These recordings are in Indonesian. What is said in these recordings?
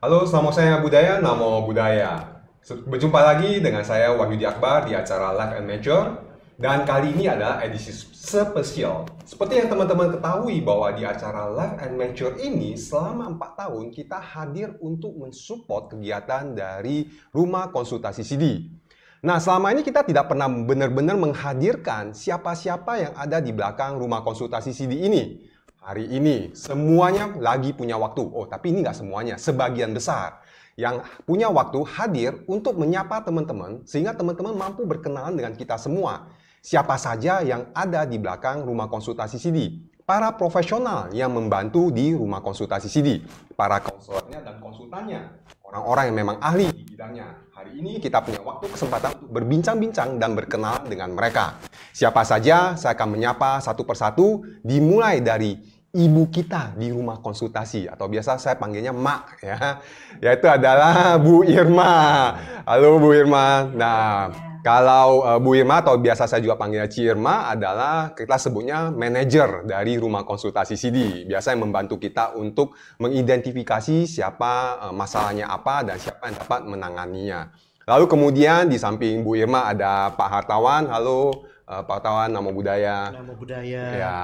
Halo, selamat siang Budaya, Namo Budaya. Berjumpa lagi dengan saya Wahyudi Akbar di acara Life and Nature. Dan kali ini adalah edisi spesial. Seperti yang teman-teman ketahui bahwa di acara Life and Nature ini selama 4 tahun kita hadir untuk mensupport kegiatan dari Rumah Konsultasi CD. Nah, selama ini kita tidak pernah benar-benar menghadirkan siapa-siapa yang ada di belakang Rumah Konsultasi CD ini. Hari ini semuanya lagi punya waktu. Oh, tapi ini nggak semuanya, sebagian besar yang punya waktu hadir untuk menyapa teman-teman sehingga teman-teman mampu berkenalan dengan kita semua. Siapa saja yang ada di belakang Rumah Konsultasi CD. Para profesional yang membantu di Rumah Konsultasi CD. Para konselornya dan konsultannya. Orang-orang yang memang ahli di bidangnya. Hari ini kita punya waktu kesempatan untuk berbincang-bincang dan berkenalan dengan mereka. Siapa saja, saya akan menyapa satu persatu dimulai dari ibu kita di Rumah Konsultasi atau biasa saya panggilnya Mak ya, yaitu adalah Bu Irma. Halo Bu Irma. Nah, kalau Bu Irma atau biasa saya juga panggilnya Ci Irma adalah kita sebutnya manajer dari Rumah Konsultasi CD. Biasa yang membantu kita untuk mengidentifikasi siapa masalahnya apa dan siapa yang dapat menanganinya. Lalu kemudian di samping Bu Irma ada Pak Hartawan. Halo Pak Hartawan, Namo Budaya. Namo Budaya. Ya,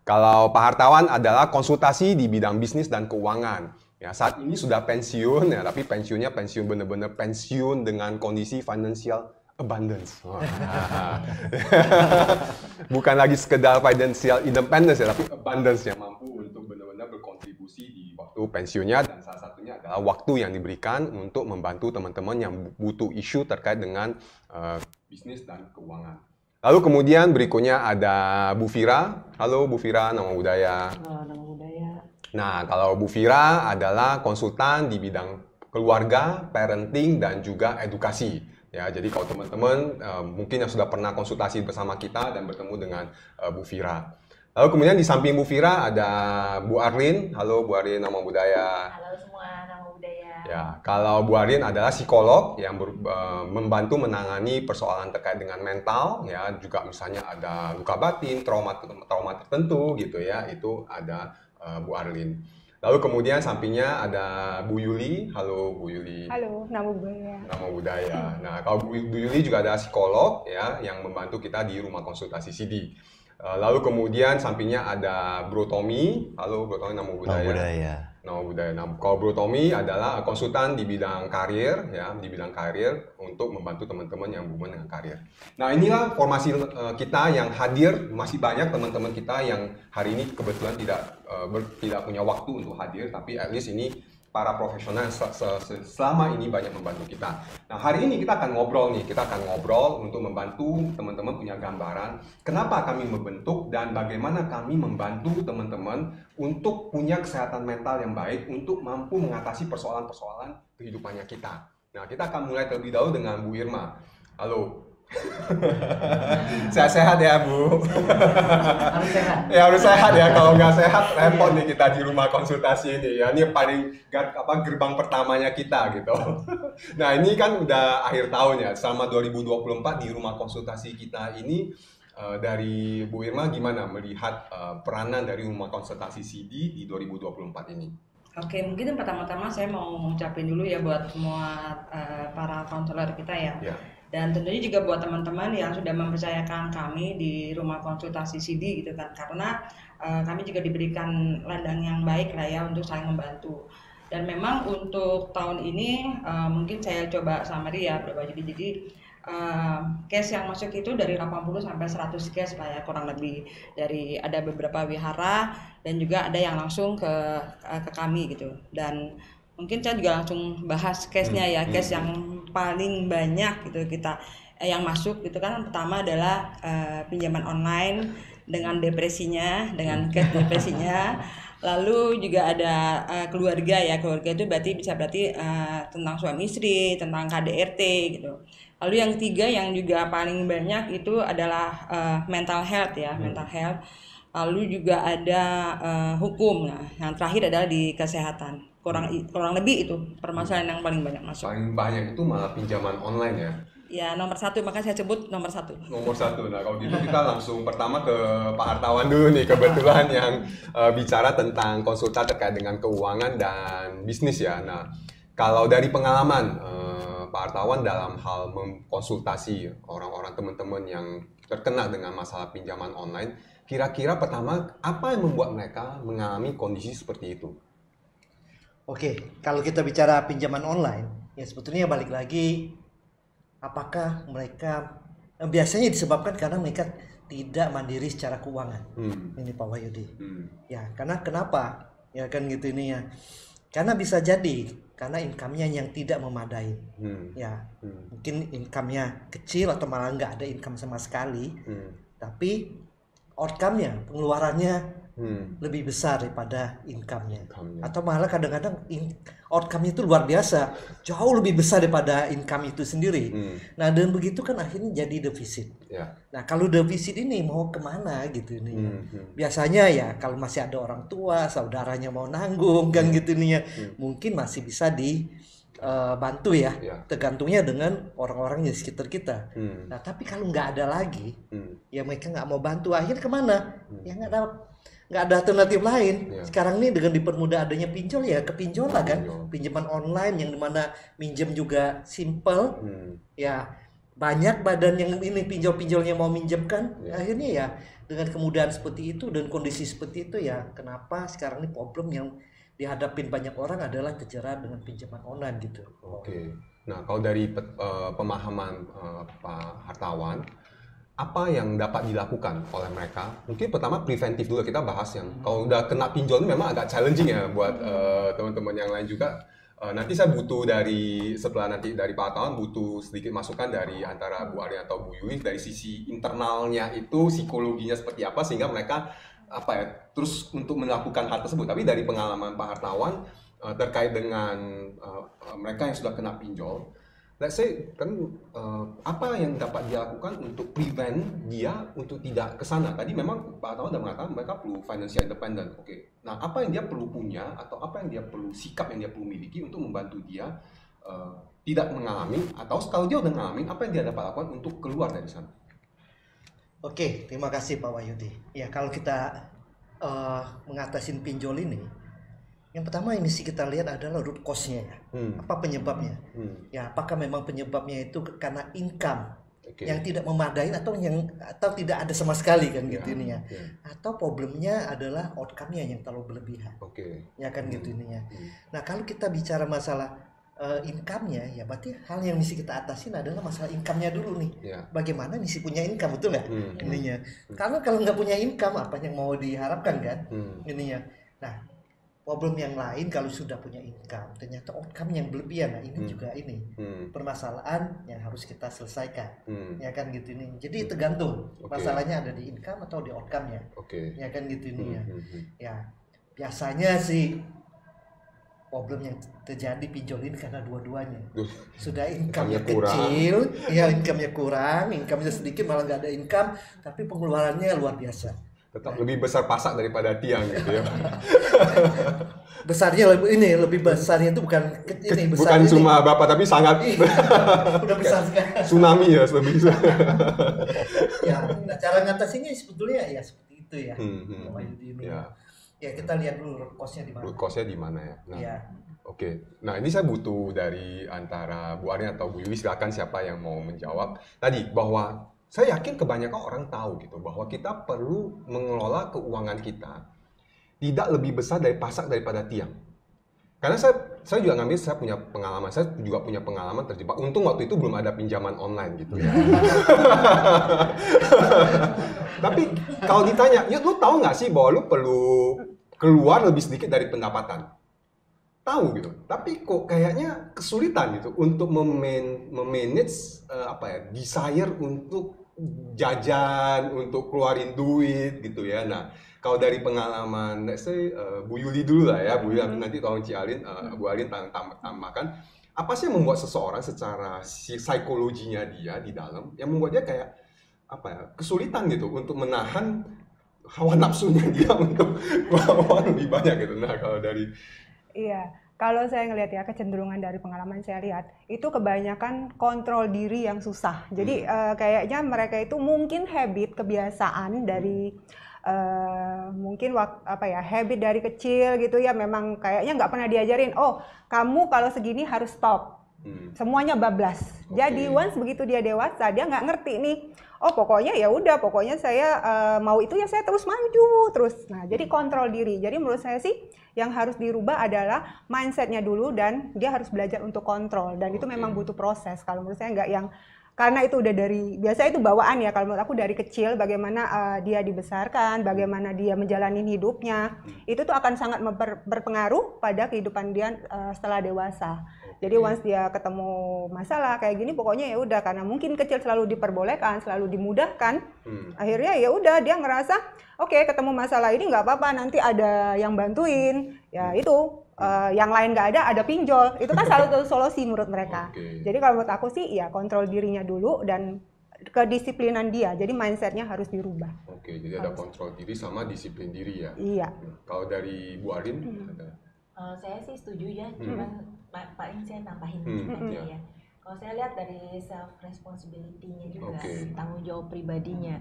kalau Pak Hartawan adalah konsultasi di bidang bisnis dan keuangan. Ya, saat ini sudah pensiun ya, tapi pensiunnya pensiun benar-benar pensiun dengan kondisi financial abundance. Bukan lagi sekedar financial independence ya, tapi abundance yang mampu untuk benar-benar berkontribusi di waktu pensiunnya, dan salah satunya adalah waktu yang diberikan untuk membantu teman-teman yang butuh isu terkait dengan bisnis dan keuangan. Lalu kemudian berikutnya ada Bu Fira. Halo Bu Fira, Namo Budaya. Halo, Namo Budaya. Nah, kalau Bu Fira adalah konsultan di bidang keluarga, parenting, dan juga edukasi. Ya, jadi kalau teman-teman mungkin yang sudah pernah konsultasi bersama kita dan bertemu dengan Bu Fira. Lalu kemudian di samping Bu Fira ada Bu Arlin. Halo Bu Arlin, Namo Budaya. Halo semua, Namo Budaya. Ya, kalau Bu Arlin adalah psikolog yang membantu menangani persoalan terkait dengan mental, ya, juga misalnya ada luka batin, trauma tertentu gitu ya, itu ada Bu Arlin. Lalu kemudian sampingnya ada Bu Yuli. Halo Bu Yuli. Halo, Namo Budaya. Namo Budaya. Nah, kalau Bu Yuli juga ada psikolog ya yang membantu kita di Rumah Konsultasi CD. Lalu kemudian sampingnya ada Bro Tommy. Halo Bro Tommy, Namo Budaya. Namo Budaya. Namo Budaya. Nah, kalau Bro Tommy adalah konsultan di bidang karir ya, di bidang karir untuk membantu teman-teman yang berhubungan dengan karir. Nah, inilah formasi kita yang hadir. Masih banyak teman-teman kita yang hari ini kebetulan tidak punya waktu untuk hadir, tapi at least ini para profesional selama ini banyak membantu kita. Nah, hari ini kita akan ngobrol untuk membantu teman-teman punya gambaran kenapa kami membentuk dan bagaimana kami membantu teman-teman untuk punya kesehatan mental yang baik untuk mampu mengatasi persoalan-persoalan kehidupannya kita. Nah, kita akan mulai terlebih dahulu dengan Bu Irma. Halo. Sehat-sehat ya Bu. Harus sehat. Ya harus sehat ya, kalau nggak sehat repot nih kita di Rumah Konsultasi ini ya. Ini paling gerbang pertamanya kita gitu. Nah, ini kan udah akhir tahun ya, selama 2024 di Rumah Konsultasi kita ini dari Bu Irma gimana melihat peranan dari Rumah Konsultasi CD di 2024 ini? Oke, mungkin pertama-tama saya mau ngucapin dulu ya buat semua para konselor kita ya. Ya. Dan tentunya juga buat teman-teman yang sudah mempercayakan kami di Rumah Konsultasi CD gitu kan. Karena kami juga diberikan ladang yang baik lah ya untuk saling membantu. Dan memang untuk tahun ini mungkin saya coba summary ya Bro. Jadi case yang masuk itu dari 80 sampai 100 case lah ya kurang lebih. Dari ada beberapa wihara dan juga ada yang langsung ke kami gitu. Dan mungkin saya juga langsung bahas case-nya ya, case yang paling banyak gitu kita yang masuk gitu kan. Pertama adalah pinjaman online dengan depresinya, dengan case depresinya. Lalu juga ada keluarga ya, keluarga itu berarti tentang suami istri, tentang KDRT gitu. Lalu yang ketiga yang juga paling banyak itu adalah mental health ya, mental health. Lalu juga ada hukum. Nah, yang terakhir adalah di kesehatan. Kurang lebih itu permasalahan yang paling banyak masuk. Paling banyak itu malah pinjaman online ya. Ya, nomor satu, makanya saya sebut nomor satu. Nomor satu. Nah, kalau gitu kita langsung pertama ke Pak Hartawan dulu nih, kebetulan yang bicara tentang konsultan terkait dengan keuangan dan bisnis ya. Nah, Kalau dari pengalaman Pak Hartawan dalam hal mengkonsultasi orang-orang teman-teman yang terkena dengan masalah pinjaman online, kira-kira pertama apa yang membuat mereka mengalami kondisi seperti itu? Oke, kalau kita bicara pinjaman online, ya sebetulnya balik lagi, apakah mereka biasanya disebabkan karena mereka tidak mandiri secara keuangan. Ini Pak Wahyudi. Ya, karena kenapa? Ya kan gitu ini ya. Karena bisa jadi karena income-nya yang tidak memadai. Ya, mungkin income-nya kecil atau malah nggak ada income sama sekali. Tapi outcome-nya, pengeluarannya lebih besar daripada income-nya. Atau malah kadang-kadang outcome-nya itu luar biasa, jauh lebih besar daripada income itu sendiri. Nah, dan begitu kan akhirnya jadi defisit. Nah, kalau defisit ini mau kemana gitu nih? Biasanya ya kalau masih ada orang tua, saudaranya mau nanggung kan gitu nih ya, mungkin masih bisa bantu ya, tergantungnya dengan orang-orang di sekitar kita. Nah, tapi kalau nggak ada lagi, ya mereka nggak mau bantu, akhirnya kemana? Ya nggak ada alternatif lain. Sekarang ini dengan dipermudah adanya pinjol, ya kepinjol lah kan, pinjaman online yang dimana minjem juga simple, ya banyak badan yang ini pinjol-pinjolnya mau minjemkan, akhirnya ya dengan kemudahan seperti itu dan kondisi seperti itu ya, kenapa sekarang ini problem yang dihadapin banyak orang adalah terjerat dengan pinjaman online gitu. Oke. Nah, kalau dari pemahaman Pak Hartawan, apa yang dapat dilakukan oleh mereka? Mungkin pertama preventif dulu, kita bahas yang kalau udah kena pinjol ini memang agak challenging ya buat teman-teman yang lain juga. Nanti saya butuh setelah nanti dari Pak Hartawan butuh sedikit masukan dari antara Bu Arin atau Bu Yuli dari sisi internalnya itu psikologinya seperti apa sehingga mereka terus untuk melakukan hal tersebut. Tapi dari pengalaman Pak Hartawan terkait dengan mereka yang sudah kena pinjol, let's say kan apa yang dapat dilakukan untuk prevent dia untuk tidak ke sana. Tadi memang Pak Hartawan sudah mengatakan mereka perlu financial independent. Oke. Nah, apa yang dia perlu punya atau apa yang dia perlu sikap yang dia perlu miliki untuk membantu dia tidak mengalami, atau kalau dia udah mengalami, apa yang dia dapat lakukan untuk keluar dari sana? Oke, terima kasih Pak Wahyudi. Ya, kalau kita mengatasi pinjol ini, yang pertama yang mesti kita lihat adalah root cause-nya ya. Apa penyebabnya? Ya, apakah memang penyebabnya itu karena income yang tidak memadai atau tidak ada sama sekali kan gitu ini ya. Atau problemnya adalah outcome-nya yang terlalu berlebihan. Ya kan gitu ini ya. Nah, kalau kita bicara masalah income-nya, ya berarti hal yang mesti kita atasin adalah masalah income-nya dulu nih. Bagaimana mesti punya income, betul nggak? Ininya. Karena kalau nggak punya income, apa yang mau diharapkan kan? Ininya. Nah, problem yang lain kalau sudah punya income, ternyata outcome yang berlebihan. Nah, ini juga ini permasalahan yang harus kita selesaikan. Ya kan gitu ini. Jadi tergantung masalahnya ada di income atau di outcome-nya. Ya kan gitu ini ya. Ya, biasanya sih problem yang terjadi pinjol ini karena dua-duanya. Sudah income-nya kecil, ya income-nya kurang, income-nya sedikit, malah nggak ada income, tapi pengeluarannya luar biasa. Tetap lebih besar pasak daripada tiang gitu ya. Besarnya lebih besarnya itu bukan ini, besar bukan ini. Cuma berapa tapi sangat udah besar sekali. Tsunami ya lebih besar. Ya, nah cara ngatasinya sebetulnya ya seperti itu ya. Ya kita lihat dulu root cause-nya di mana. Root cause-nya di mana ya. Nah, Oke. Nah, ini saya butuh dari antara Bu Arin atau Bu Yuli, silakan siapa yang mau menjawab. Tadi bahwa saya yakin kebanyakan orang tahu gitu bahwa kita perlu mengelola keuangan kita tidak lebih besar dari pasak daripada tiang. Karena saya juga ngambil, saya juga punya pengalaman terjebak. Untung waktu itu belum ada pinjaman online gitu ya. Tapi kalau ditanya, ya lu tahu nggak sih bahwa lu perlu keluar lebih sedikit dari pendapatan? Tahu gitu. Tapi kok kayaknya kesulitan gitu untuk memanage desire untuk jajan, untuk keluarin duit gitu ya. Nah, kalau dari pengalaman, let's say Bu Yuli dulu lah ya, Bu Yuli nanti tolong Bu Arin tambahkan. Apa sih yang membuat seseorang secara psikologinya dia di dalam, yang membuat dia kayak kesulitan gitu untuk menahan hawa nafsunya dia untuk uang lebih banyak gitu. Nah, kalau dari kalau saya ngelihat ya, kecenderungan dari pengalaman saya lihat itu kebanyakan kontrol diri yang susah. Jadi kayaknya mereka itu mungkin habit, kebiasaan dari mungkin habit dari kecil gitu ya, memang kayaknya nggak pernah diajarin, oh kamu kalau segini harus stop, semuanya bablas. Jadi once begitu dia dewasa, dia nggak ngerti nih, oh pokoknya ya udah, pokoknya saya mau itu ya saya terus maju terus. Nah jadi kontrol diri. Jadi menurut saya sih yang harus dirubah adalah mindsetnya dulu, dan dia harus belajar untuk kontrol, dan itu memang butuh proses. Kalau menurut saya nggak yang, karena itu udah dari, biasanya itu bawaan ya, kalau menurut aku dari kecil bagaimana dia dibesarkan, bagaimana dia menjalani hidupnya, itu tuh akan sangat berpengaruh pada kehidupan dia setelah dewasa. Jadi once dia ketemu masalah kayak gini, pokoknya ya udah, karena mungkin kecil selalu diperbolehkan, selalu dimudahkan, akhirnya ya udah dia ngerasa oke, ketemu masalah ini nggak apa-apa, nanti ada yang bantuin, ya itu. Yang lain nggak ada pinjol, itu kan selalu solusi menurut mereka. Jadi kalau menurut aku sih ya kontrol dirinya dulu dan kedisiplinan dia, jadi mindsetnya harus dirubah. Jadi ada kontrol diri sama disiplin diri ya. Iya. Kalau dari Bu Arin ada? Saya sih setuju ya, cuman paling saya nambahin aja ya. Kalau saya lihat dari self responsibility-nya juga, tanggung jawab pribadinya,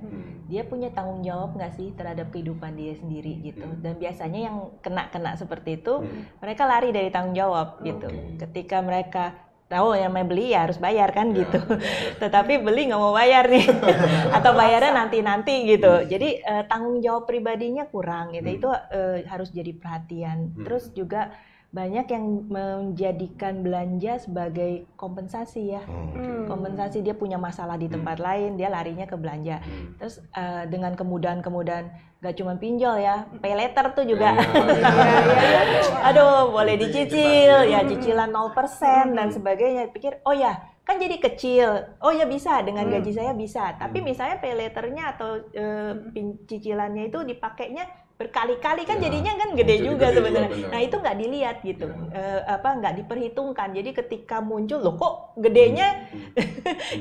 dia punya tanggung jawab nggak sih terhadap kehidupan dia sendiri gitu. Dan biasanya yang kena seperti itu, mereka lari dari tanggung jawab gitu. Ketika mereka tahu yang mau beli ya harus bayar kan gitu, tetapi beli nggak mau bayar nih, atau bayarnya nanti gitu. Jadi tanggung jawab pribadinya kurang gitu, itu harus jadi perhatian. Terus juga banyak yang menjadikan belanja sebagai kompensasi ya. Kompensasi, dia punya masalah di tempat lain, dia larinya ke belanja. Terus dengan kemudahan-kemudahan, gak cuma pinjol ya, pay later tuh juga. Aduh, boleh dicicil, ya cicilan 0% dan sebagainya. Pikir, oh ya, kan jadi kecil. Oh ya bisa, dengan gaji saya bisa. Tapi misalnya pay letternya atau cicilannya itu dipakainya berkali-kali, kan jadinya kan gede juga sebenarnya. Nah itu nggak dilihat gitu, nggak diperhitungkan. Jadi ketika muncul, loh kok gedenya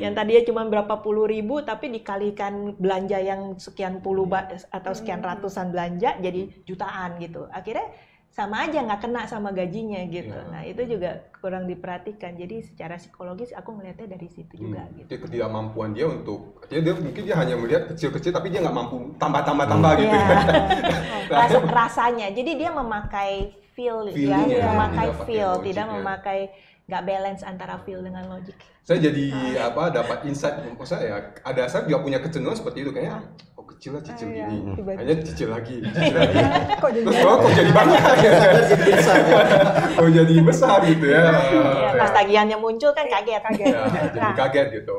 yang tadinya cuma berapa puluh ribu, tapi dikalikan belanja yang sekian puluh atau sekian ratusan belanja jadi jutaan gitu. Akhirnya sama aja nggak kena sama gajinya gitu. Nah itu juga kurang diperhatikan. Jadi secara psikologis aku melihatnya dari situ juga. Gitu. Ketidakmampuan dia untuk, mungkin dia hanya melihat kecil-kecil, tapi dia nggak mampu tambah gitu. Rasanya. Jadi dia memakai feel ya, memakai feel, tidak memakai, nggak balance antara feel dengan logik. Saya jadi dapat insight, saya ada, saya juga punya kecenderungan seperti itu, kayaknya kecil lah, cicil gini, hanya cicil lagi. Terus kok jadi banyak ya? Kok jadi besar gitu ya? Pas tagihannya muncul kan kaget. Jadi kaget gitu.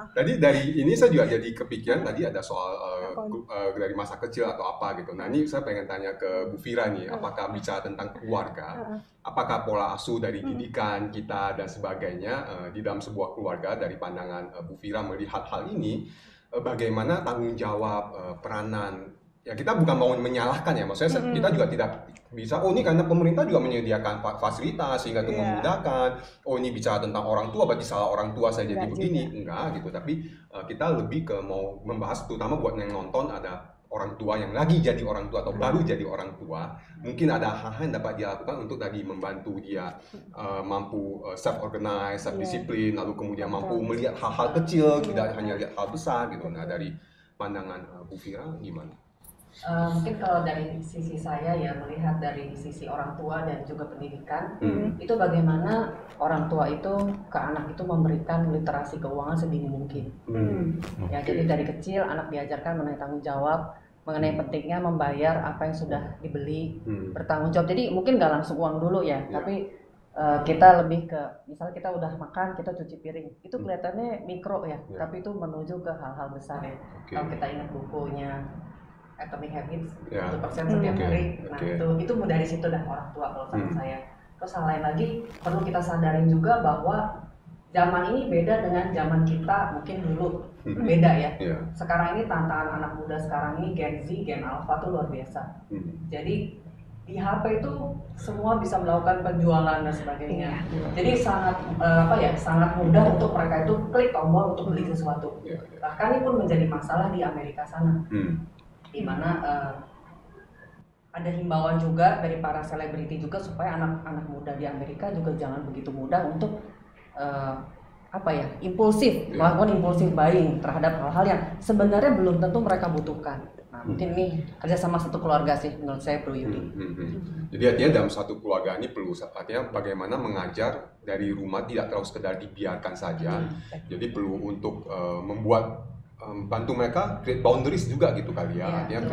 Tadi dari ini saya juga jadi kepikiran, tadi ada soal dari masa kecil atau apa gitu. Nah ini saya pengen tanya ke Bu Fira nih, apakah bicara tentang keluarga, apakah pola asuh dari didikan kita dan sebagainya di dalam sebuah keluarga, dari pandangan Bu Fira melihat hal ini, bagaimana tanggung jawab, peranan, ya kita bukan mau menyalahkan ya, maksudnya kita juga tidak bisa, oh ini karena pemerintah juga menyediakan fasilitas sehingga itu memudahkan, oh ini bicara tentang orang tua berarti salah orang tua saya jadi begini, enggak gitu, tapi kita lebih ke mau membahas, terutama buat yang nonton, ada orang tua yang lagi jadi orang tua atau baru jadi orang tua, mungkin ada hal-hal yang dapat dia lakukan untuk tadi membantu dia mampu self-organize, self-disiplin, lalu kemudian mampu melihat hal-hal kecil, tidak hanya lihat hal besar gitu. Nah dari pandangan Bu Fira gimana? Mungkin kalau dari sisi saya ya, melihat dari sisi orang tua dan juga pendidikan, itu bagaimana orang tua itu ke anak itu memberikan literasi keuangan sedini mungkin. Ya, jadi dari kecil anak diajarkan mengenai tanggung jawab, mengenai pentingnya membayar apa yang sudah dibeli, bertanggung jawab. Jadi mungkin nggak langsung uang dulu ya, tapi kita lebih ke, misalnya kita udah makan, kita cuci piring, itu kelihatannya mikro ya, tapi itu menuju ke hal-hal besar ya. Kalau kita ingat bukunya Atomic Habits, 1% setiap hari, nah itu dari situ dah orang tua kalau sama saya. Terus hal lain lagi perlu kita sadarin juga bahwa zaman ini beda dengan zaman kita mungkin dulu, beda ya. Sekarang ini tantangan anak muda sekarang ini, Gen Z, Gen Alpha tuh luar biasa. Jadi di HP itu semua bisa melakukan penjualan dan sebagainya. Jadi sangat sangat mudah untuk mereka itu klik tombol untuk beli sesuatu. Bahkan ini pun menjadi masalah di Amerika sana. Di mana ada himbauan juga dari para selebriti juga supaya anak-anak muda di Amerika juga jangan begitu mudah untuk impulsif, melakukan impulsif buying terhadap hal-hal yang sebenarnya belum tentu mereka butuhkan. Nah, mungkin nih kerjasama satu keluarga sih menurut saya Bro Yudi. Jadi artinya dalam satu keluarga ini perlu artinya bagaimana mengajar dari rumah tidak terlalu sekedar dibiarkan saja. Jadi perlu untuk membuat bantu mereka create boundaries juga gitu kali ya. Artinya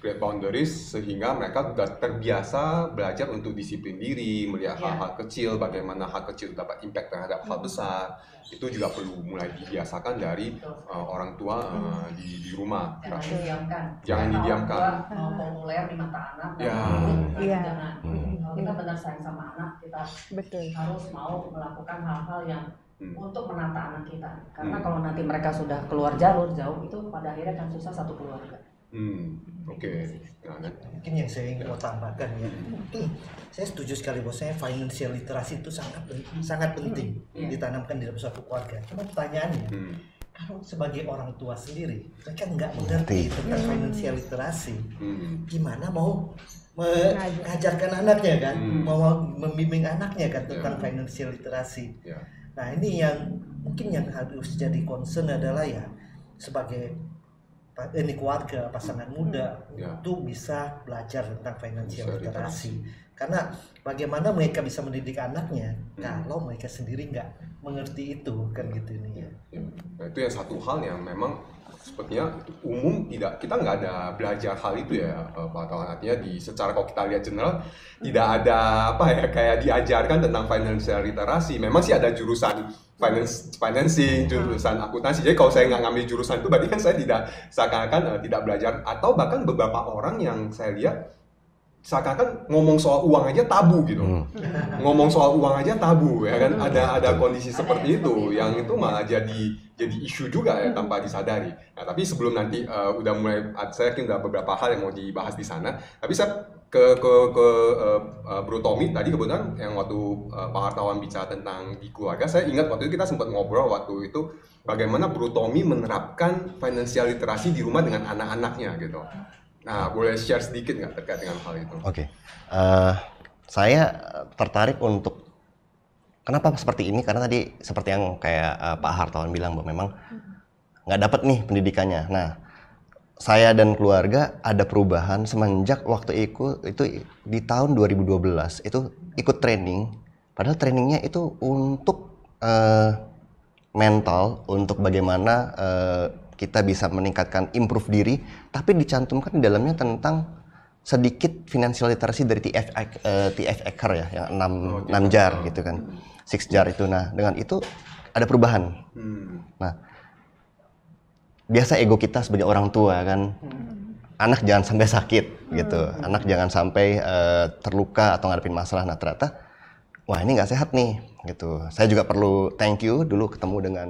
create boundaries sehingga mereka sudah terbiasa belajar untuk disiplin diri, melihat hal-hal kecil, bagaimana hal kecil dapat impact terhadap hal besar. Itu juga perlu mulai dibiasakan dari orang tua di rumah. Jangan didiamkan. Mau populer di mata anak, jangan. Kalau kita benar sayang sama anak, kita harus mau melakukan hal-hal yang untuk menata anak kita. Karena kalau nanti mereka sudah keluar jalur jauh, itu pada akhirnya akan susah satu keluarga. Oke. Mungkin yang saya ingin mau tambahkan ya, saya setuju sekali bahwasanya financial literasi itu sangat penting ditanamkan di dalam suatu keluarga. Cuma pertanyaannya, kalau sebagai orang tua sendiri mereka nggak mengerti tentang financial literasi, gimana mau mengajarkan anaknya kan, mau membimbing anaknya kan tentang financial literasi. Nah ini yang mungkin yang harus jadi concern adalah ya sebagai keluarga, pasangan muda untuk bisa belajar tentang financial literasi. Karena bagaimana mereka bisa mendidik anaknya kalau mereka sendiri nggak mengerti itu kan gitu nih. Nah, itu yang satu hal yang memang sepertinya umum kita nggak ada belajar hal itu ya Pak Tawan. Artinya secara kalau kita lihat general tidak ada kayak diajarkan tentang financial literasi. Memang sih ada jurusan financing, jurusan akuntansi. Jadi kalau saya nggak ngambil jurusan itu berarti kan saya seakan-akan tidak belajar. Atau bahkan beberapa orang yang saya lihat seakan-akan ngomong soal uang aja tabu gitu. Ngomong soal uang aja tabu ya kan. Ada kondisi seperti itu yang itu malah jadi isu juga ya tanpa disadari. Nah, tapi sebelum nanti udah mulai, saya yakin udah beberapa hal yang mau dibahas di sana. Tapi saya ke Bro Tommy tadi kebetulan yang waktu Pak Hartawan bicara tentang di keluarga, saya ingat waktu itu kita sempat ngobrol waktu itu bagaimana Bro Tommy menerapkan financial literasi di rumah dengan anak-anaknya gitu. Nah, boleh share sedikit nggak terkait dengan hal itu? Oke. Saya tertarik untuk kenapa seperti ini, karena tadi seperti yang kayak Pak Hartawan bilang bahwa memang nggak dapat nih pendidikannya. Nah, saya dan keluarga ada perubahan semenjak waktu itu di tahun 2012 itu ikut training. Padahal trainingnya itu untuk mental, untuk bagaimana kita bisa meningkatkan improve diri, tapi dicantumkan di dalamnya tentang sedikit financial literacy dari TF Eker ya, yang 6 jar gitu kan, 6 jar itu. Nah, dengan itu ada perubahan. Nah, biasa ego kita sebagai orang tua kan, anak jangan sampai sakit gitu, anak jangan sampai terluka atau ngadepin masalah. Nah, ternyata wah ini nggak sehat nih gitu. Saya juga perlu thank you dulu ketemu dengan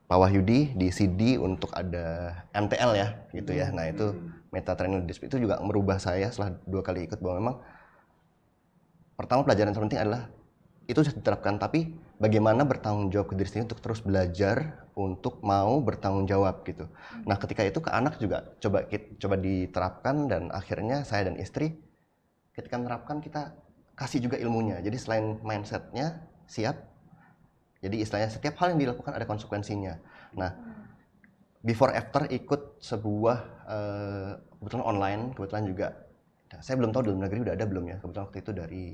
Pak Wahyudi di CD untuk ada MTL ya gitu ya. Nah itu Meta Training Leadership itu juga merubah saya setelah 2 kali ikut, bahwa memang pertama pelajaran terpenting adalah itu sudah diterapkan, tapi bagaimana bertanggung jawab ke diri sendiri untuk terus belajar, untuk mau bertanggung jawab gitu. Nah ketika itu ke anak juga coba diterapkan, dan akhirnya saya dan istri ketika menerapkan kita kasih juga ilmunya. Jadi selain mindsetnya siap, jadi istilahnya setiap hal yang dilakukan ada konsekuensinya. Nah, before after ikut sebuah kebetulan online, kebetulan juga saya belum tahu dalam negeri udah ada belum ya. Kebetulan waktu itu dari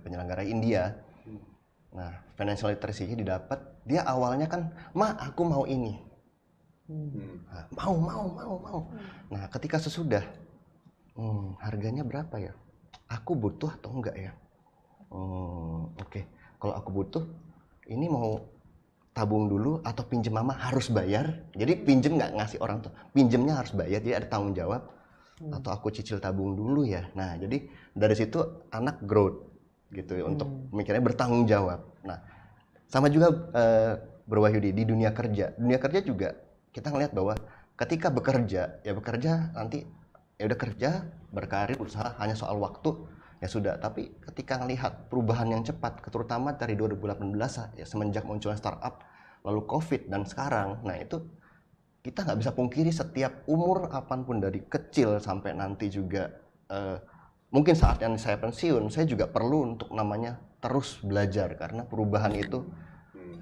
penyelenggara India. Nah, financial literacy-nya didapat. Dia awalnya kan, "Ma, aku mau ini." Nah, mau. Nah, ketika sesudah, harganya berapa ya? Aku butuh atau enggak ya? Oke. Kalau aku butuh, ini mau tabung dulu atau pinjem mama harus bayar. Jadi pinjem nggak ngasih orang tua, pinjemnya harus bayar, jadi ada tanggung jawab. Atau aku cicil tabung dulu ya. Nah jadi dari situ anak growth gitu ya, untuk mikirnya bertanggung jawab. Nah sama juga Bro Wahyudi di dunia kerja juga kita ngelihat bahwa ketika bekerja nanti ya udah kerja, berkarir, usaha hanya soal waktu. Ya sudah, tapi ketika melihat perubahan yang cepat, terutama dari 2018 ya, semenjak munculnya startup, lalu COVID dan sekarang, nah itu kita nggak bisa pungkiri setiap umur apapun dari kecil sampai nanti juga mungkin saat yang saya pensiun, saya juga perlu untuk namanya terus belajar, karena perubahan itu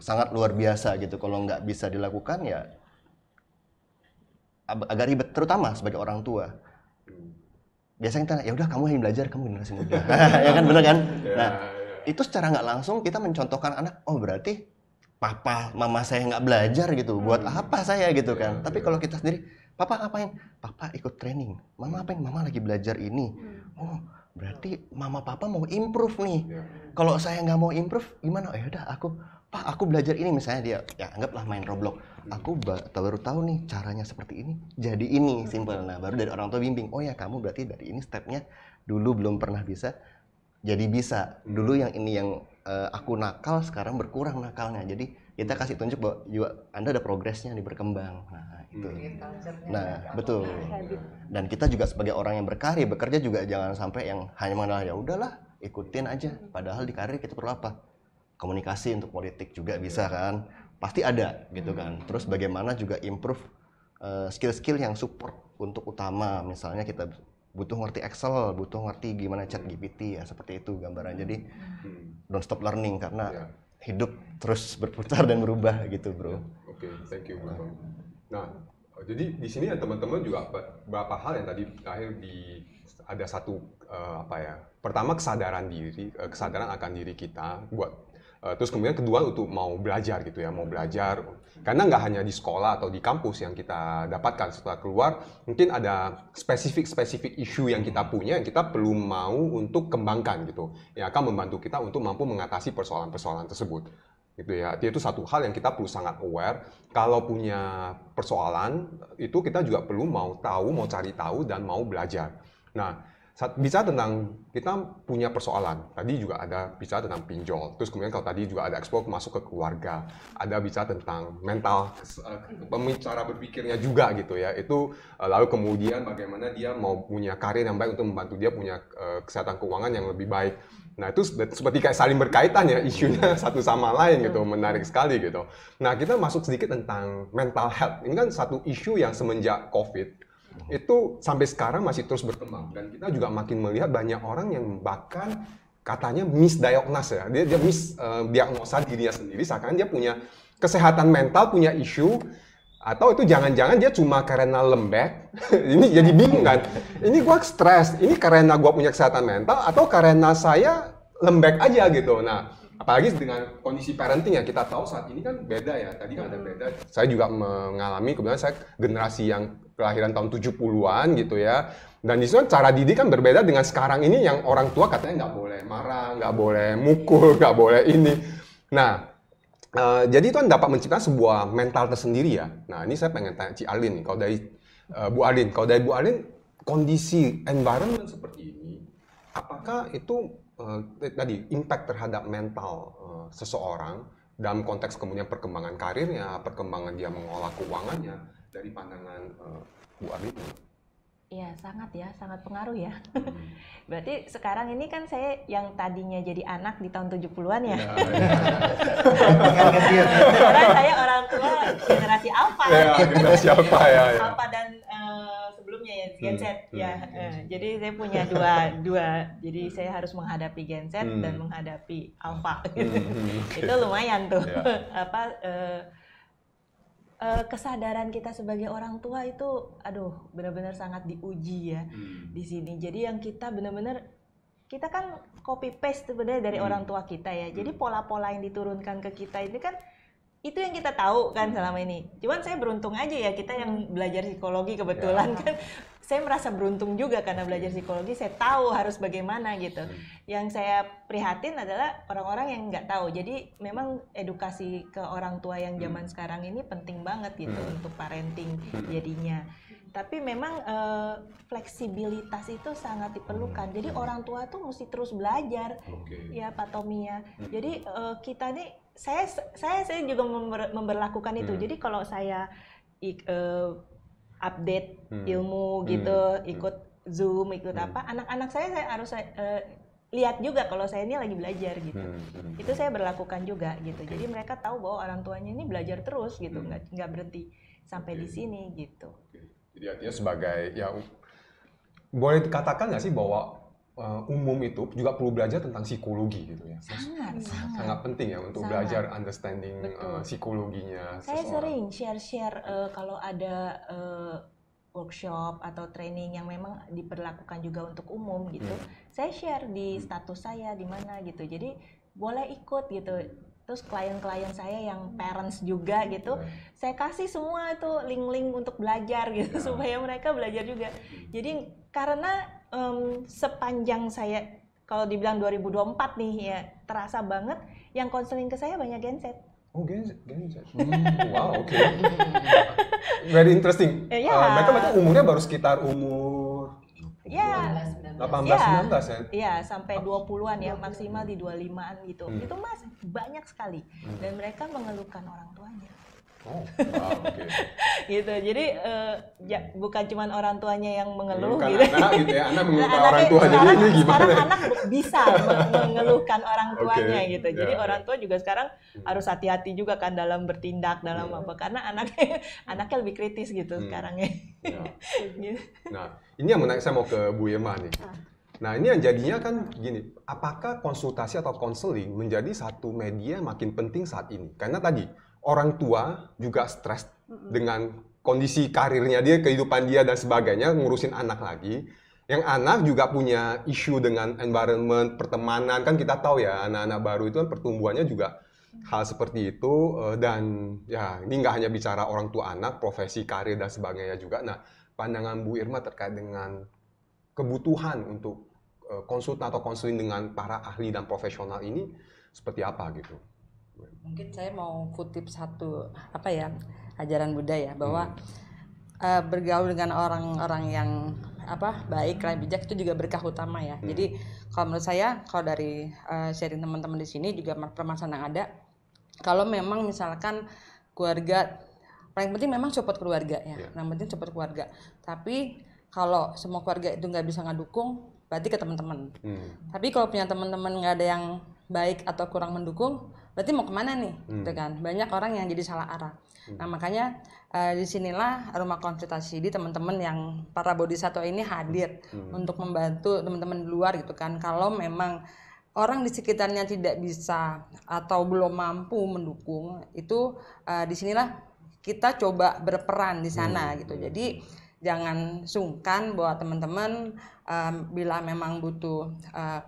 sangat luar biasa gitu. Kalau nggak bisa dilakukan ya agak ribet, terutama sebagai orang tua. Biasanya kita, ya udah kamu yang belajar, kamu generasi muda, ya kan, bener kan? Nah, itu secara nggak langsung kita mencontohkan anak, oh berarti papa, mama saya nggak belajar gitu, buat apa saya gitu kan? Tapi kalau kita sendiri, papa ngapain? Papa ikut training, mama apain? Mama lagi belajar ini. Oh, berarti mama papa mau improve nih. Kalau saya nggak mau improve, gimana? Ya udah Pak, aku belajar ini, misalnya dia, ya anggaplah main Roblox. Aku baru tahu nih caranya seperti ini, jadi ini, simple. Nah, baru dari orang tua bimbing. Oh ya, kamu berarti dari ini stepnya dulu belum pernah bisa, jadi bisa. Dulu yang ini yang aku nakal, sekarang berkurang nakalnya. Jadi kita kasih tunjuk bahwa juga Anda ada progresnya nih, berkembang. Nah, itu. Nah, betul. Dan kita juga sebagai orang yang berkarir, bekerja juga jangan sampai yang hanya mengenal ya udahlah, ikutin aja. Padahal di karir kita perlu apa? Komunikasi untuk politik juga bisa kan, pasti ada gitu kan. Terus bagaimana juga improve skill-skill yang support untuk utama, misalnya kita butuh ngerti Excel, butuh ngerti gimana chat GPT, ya seperti itu gambaran. Jadi don't stop learning karena hidup terus berputar dan berubah gitu, bro. Oke, thank you, bro. Nah, jadi di sini ya teman-teman juga beberapa hal yang tadi terakhir ada satu pertama kesadaran akan diri kita buat. Terus kemudian kedua untuk mau belajar gitu ya, mau belajar karena nggak hanya di sekolah atau di kampus yang kita dapatkan, setelah keluar mungkin ada spesifik isu yang kita punya yang kita perlu mau untuk kembangkan gitu, yang akan membantu kita untuk mampu mengatasi persoalan-persoalan tersebut gitu ya. Itu satu hal yang kita perlu sangat aware. Kalau punya persoalan itu kita juga perlu mau tahu, mau cari tahu dan mau belajar. Nah, bicara tentang kita punya persoalan, tadi juga ada bicara tentang pinjol, terus kemudian kalau tadi juga ada explore masuk ke keluarga, ada bicara tentang mental, cara berpikirnya juga gitu ya, itu lalu kemudian bagaimana dia mau punya karir yang baik untuk membantu dia punya kesehatan keuangan yang lebih baik. Nah itu seperti kayak saling berkaitan ya isunya satu sama lain gitu, menarik sekali gitu. Nah kita masuk sedikit tentang mental health, ini kan satu isu yang semenjak COVID itu sampai sekarang masih terus berkembang dan kita juga makin melihat banyak orang yang bahkan katanya misdiagnose ya, dia misdiagnosa dirinya sendiri seakan dia punya kesehatan mental, punya isu, atau itu jangan-jangan dia cuma karena lembek. Ini jadi bingung kan, ini gua stres, ini karena gua punya kesehatan mental atau karena saya lembek aja gitu. Nah apalagi dengan kondisi parenting yang kita tahu saat ini kan beda ya, tadi kan ada beda. Saya juga mengalami, kebetulan saya generasi yang kelahiran tahun 70-an gitu ya. Dan di sana cara didik kan berbeda dengan sekarang ini yang orang tua katanya nggak boleh marah, nggak boleh mukul, nggak boleh ini. Nah, jadi itu kan dapat menciptakan sebuah mental tersendiri ya. Nah, ini saya pengen tanya Ci Arlin nih, kalau dari Bu Arlin, kondisi environment seperti ini, apakah itu tadi impact terhadap mental seseorang dalam konteks kemudian perkembangan karirnya, perkembangan dia mengolah keuangannya dari pandangan Bu Arlin? Iya, sangat pengaruh ya. Berarti sekarang ini kan saya yang tadinya jadi anak di tahun 70-an ya. Sekarang saya orang tua generasi Alpha. Generasi Alpha ya. Alpha dan sebelumnya ya Gen Z ya. Jadi saya punya dua. Jadi saya harus menghadapi Gen Z dan menghadapi Alpha. Itu lumayan tuh. Kesadaran kita sebagai orang tua itu, benar-benar sangat diuji ya di sini. Jadi yang kita benar-benar, kita kan copy paste sebenarnya dari orang tua kita ya. Jadi pola-pola yang diturunkan ke kita ini kan, itu yang kita tahu kan selama ini. Cuman saya beruntung aja ya, kita yang belajar psikologi kebetulan kan. Saya merasa beruntung juga karena belajar psikologi, saya tahu harus bagaimana gitu. Yang saya prihatin adalah orang-orang yang nggak tahu. Jadi memang edukasi ke orang tua yang zaman sekarang ini penting banget gitu untuk parenting jadinya. Tapi memang fleksibilitas itu sangat diperlukan. Jadi orang tua tuh mesti terus belajar, ya Pak Tommy ya. Jadi kita nih, saya juga memberlakukan itu. Jadi kalau saya update ilmu gitu, ikut Zoom, ikut apa, anak-anak saya harus lihat juga kalau saya ini lagi belajar gitu. Itu saya berlakukan juga gitu. Jadi mereka tahu bahwa orang tuanya ini belajar terus gitu, nggak berhenti sampai di sini gitu. Jadi artinya sebagai, ya boleh dikatakan nggak sih bahwa umum itu juga perlu belajar tentang psikologi gitu ya? Sangat penting ya untuk belajar understanding psikologinya seseorang. Saya sering share kalau ada workshop atau training yang memang diperlakukan juga untuk umum gitu, saya share di status saya di mana gitu, jadi boleh ikut gitu. Terus klien-klien saya yang parents juga gitu, saya kasih semua itu link-link untuk belajar gitu supaya mereka belajar juga. Jadi karena sepanjang saya, kalau dibilang 2024 nih ya, terasa banget yang konseling ke saya banyak Gen Z. Oh, Gen Z. Wow, oke. Very interesting. Mereka berarti umurnya baru sekitar umur 18-19 ya? Iya, sampai 20-an ya, maksimal di 25-an gitu. Itu masih banyak sekali. Dan mereka mengeluhkan orang tuanya. Oh, wow, oke. Gitu. Jadi bukan cuma orang tuanya yang mengeluh mengeluhkan gitu. Anak gitu ya, anak mengeluhkan orang tua. Jadi ini gimana? Sekarang anak bisa mengeluhkan orang tuanya gitu. Jadi orang tua juga sekarang harus hati-hati juga kan dalam bertindak, dalam apa, karena anaknya lebih kritis gitu sekarang ya. Gitu. Nah, ini yang menarik, saya mau ke Bu Irma nih. Nah, ini yang jadinya kan gini, apakah konsultasi atau konseling menjadi satu media makin penting saat ini? Karena tadi orang tua juga stres dengan kondisi karirnya dia, kehidupan dia dan sebagainya, ngurusin anak lagi. Yang anak juga punya isu dengan environment, pertemanan, kan kita tahu ya anak-anak baru itu kan pertumbuhannya juga hal seperti itu, dan ya ini nggak hanya bicara orang tua anak, profesi, karir dan sebagainya juga. Nah, pandangan Bu Irma terkait dengan kebutuhan untuk konsultan atau konseling dengan para ahli dan profesional ini seperti apa gitu? Mungkin saya mau kutip satu ajaran Buddha ya, bahwa bergaul dengan orang-orang yang baik, bijak itu juga berkah utama ya. Jadi kalau menurut saya, kalau dari sharing teman-teman di sini juga permasalahan yang ada, kalau memang misalkan keluarga, paling penting memang support keluarga ya, yang penting support keluarga. Tapi kalau semua keluarga itu nggak bisa ngedukung, berarti ke teman-teman. Tapi kalau punya teman-teman nggak ada yang baik atau kurang mendukung, berarti mau kemana nih? Gitu kan? Banyak orang yang jadi salah arah. Nah, makanya disinilah rumah konsultasi di teman-teman yang para bodhisattva ini hadir untuk membantu teman-teman di luar gitu kan. Kalau memang orang di sekitarnya tidak bisa atau belum mampu mendukung, itu disinilah kita coba berperan di sana gitu. Jadi jangan sungkan buat teman-teman, bila memang butuh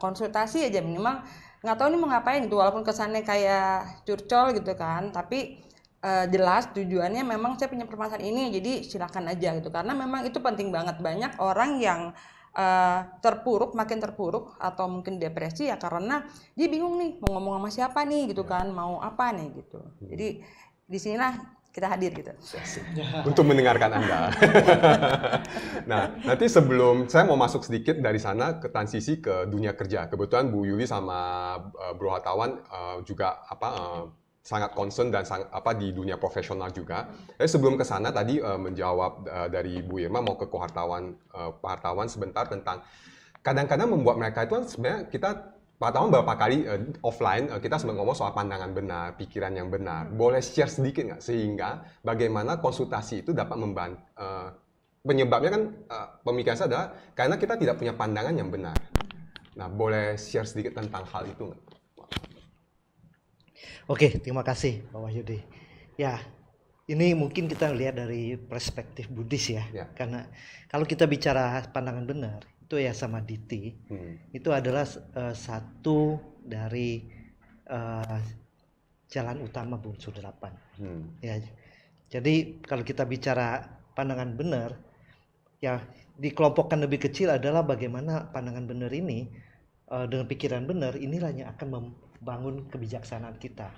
konsultasi aja minimal, nggak tahu nih mau ngapain gitu, walaupun kesannya kayak curcol gitu kan, tapi jelas tujuannya memang saya punya permasalahan ini, jadi silakan aja gitu, karena memang itu penting banget. Banyak orang yang makin terpuruk atau mungkin depresi ya karena dia bingung nih mau ngomong sama siapa nih gitu kan, mau apa nih gitu. Jadi disinilah kita hadir gitu untuk mendengarkan Anda. Nah, nanti sebelum saya mau masuk sedikit dari sana ke transisi ke dunia kerja, kebetulan Bu Yuli sama Bro Hartawan juga sangat concern dan sangat di dunia profesional juga. Tapi sebelum ke sana tadi menjawab dari Bu Irma, mau ke Pak Hartawan sebentar tentang kadang-kadang membuat mereka itu kan sebenarnya kita Pak Hartawan berapa kali offline kita sempat ngomong soal pandangan benar, pikiran yang benar. Boleh share sedikit nggak sehingga bagaimana konsultasi itu dapat membantu? Penyebabnya kan pemikiran saya adalah karena kita tidak punya pandangan yang benar. Nah, boleh share sedikit tentang hal itu nggak? Oke, terima kasih Pak Wahyudi. Ya, ini mungkin kita lihat dari perspektif Buddhis ya. Karena kalau kita bicara pandangan benar, itu ya samadhi, itu adalah satu dari jalan utama unsur 8. Ya, jadi kalau kita bicara pandangan benar, ya dikelompokkan lebih kecil adalah bagaimana pandangan benar ini dengan pikiran benar inilah yang akan membangun kebijaksanaan kita,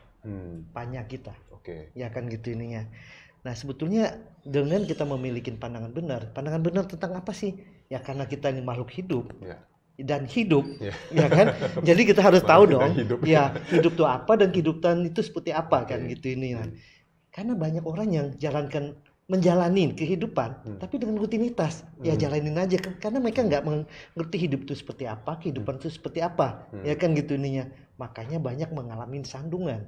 banyak kita, ya kan gitu ininya. Nah sebetulnya dengan kita memiliki pandangan benar tentang apa sih? Ya karena kita ini makhluk hidup dan hidup, ya kan. Jadi kita harus tahu dong, ya hidup itu apa dan kehidupan itu seperti apa kan gitu ini. Karena banyak orang yang menjalani kehidupan, tapi dengan rutinitas, ya jalanin aja karena mereka nggak mengerti hidup itu seperti apa, kehidupan itu seperti apa, ya kan gitu ininya. Makanya banyak mengalami sandungan,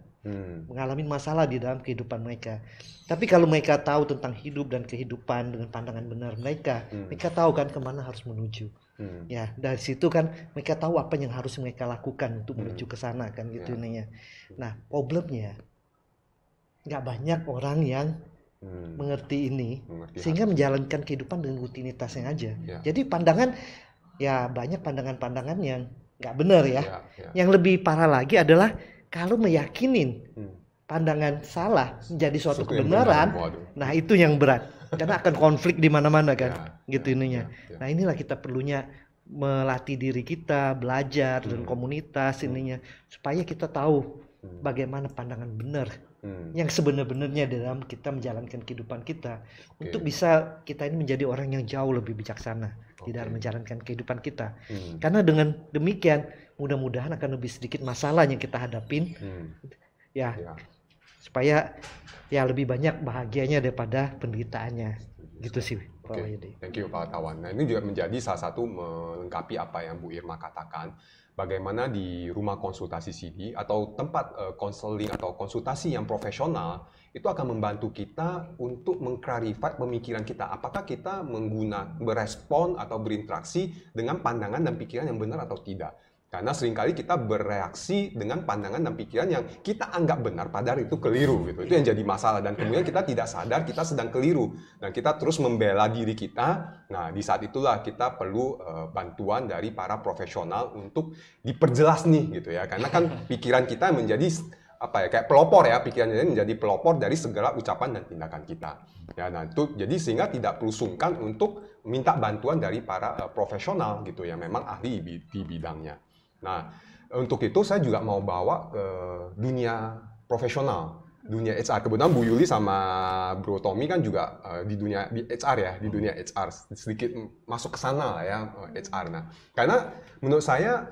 mengalami masalah di dalam kehidupan mereka. Tapi kalau mereka tahu tentang hidup dan kehidupan dengan pandangan benar mereka tahu kan kemana harus menuju. Ya dari situ kan mereka tahu apa yang harus mereka lakukan untuk menuju ke sana kan gitu ininya. Nah problemnya nggak banyak orang yang mengerti ini, sehingga menjalankan kehidupan dengan rutinitasnya aja. Jadi pandangan, ya banyak pandangan-pandangan yang nggak benar ya. Yang lebih parah lagi adalah kalau meyakinin pandangan salah menjadi suatu kebenaran, nah itu yang berat. Karena akan konflik di mana-mana kan, gitu ininya. Nah inilah kita perlunya melatih diri kita, belajar dan komunitas ininya, supaya kita tahu bagaimana pandangan benar yang sebenar-benarnya dalam kita menjalankan kehidupan kita, untuk bisa kita ini menjadi orang yang jauh lebih bijaksana di dalam menjalankan kehidupan kita. Karena dengan demikian mudah-mudahan akan lebih sedikit masalah yang kita hadapin, supaya ya lebih banyak bahagianya daripada penderitaannya, gitu sih. Thank you Pak Tawan. Nah ini juga menjadi salah satu melengkapi apa yang Bu Irma katakan, bagaimana di rumah konsultasi CD atau tempat konseling atau konsultasi yang profesional itu akan membantu kita untuk mengklarifikasi pemikiran kita, apakah kita berespon atau berinteraksi dengan pandangan dan pikiran yang benar atau tidak. Karena seringkali kita bereaksi dengan pandangan dan pikiran yang kita anggap benar, padahal itu keliru gitu. Itu yang jadi masalah, dan kemudian kita tidak sadar kita sedang keliru dan kita terus membela diri kita. Nah, di saat itulah kita perlu bantuan dari para profesional untuk diperjelas nih gitu ya. Karena kan pikiran kita menjadi kayak pelopor ya, pikiran ini menjadi pelopor dari segala ucapan dan tindakan kita. Ya, nah itu jadi sehingga tidak perlu sungkan untuk minta bantuan dari para profesional gitu ya, memang ahli di bidangnya. Nah, untuk itu saya juga mau bawa ke dunia profesional, dunia HR. Kebetulan Bu Yuli sama Bro Tommy kan juga di HR ya, di dunia HR sedikit masuk ke sana lah ya, HR. Nah, karena menurut saya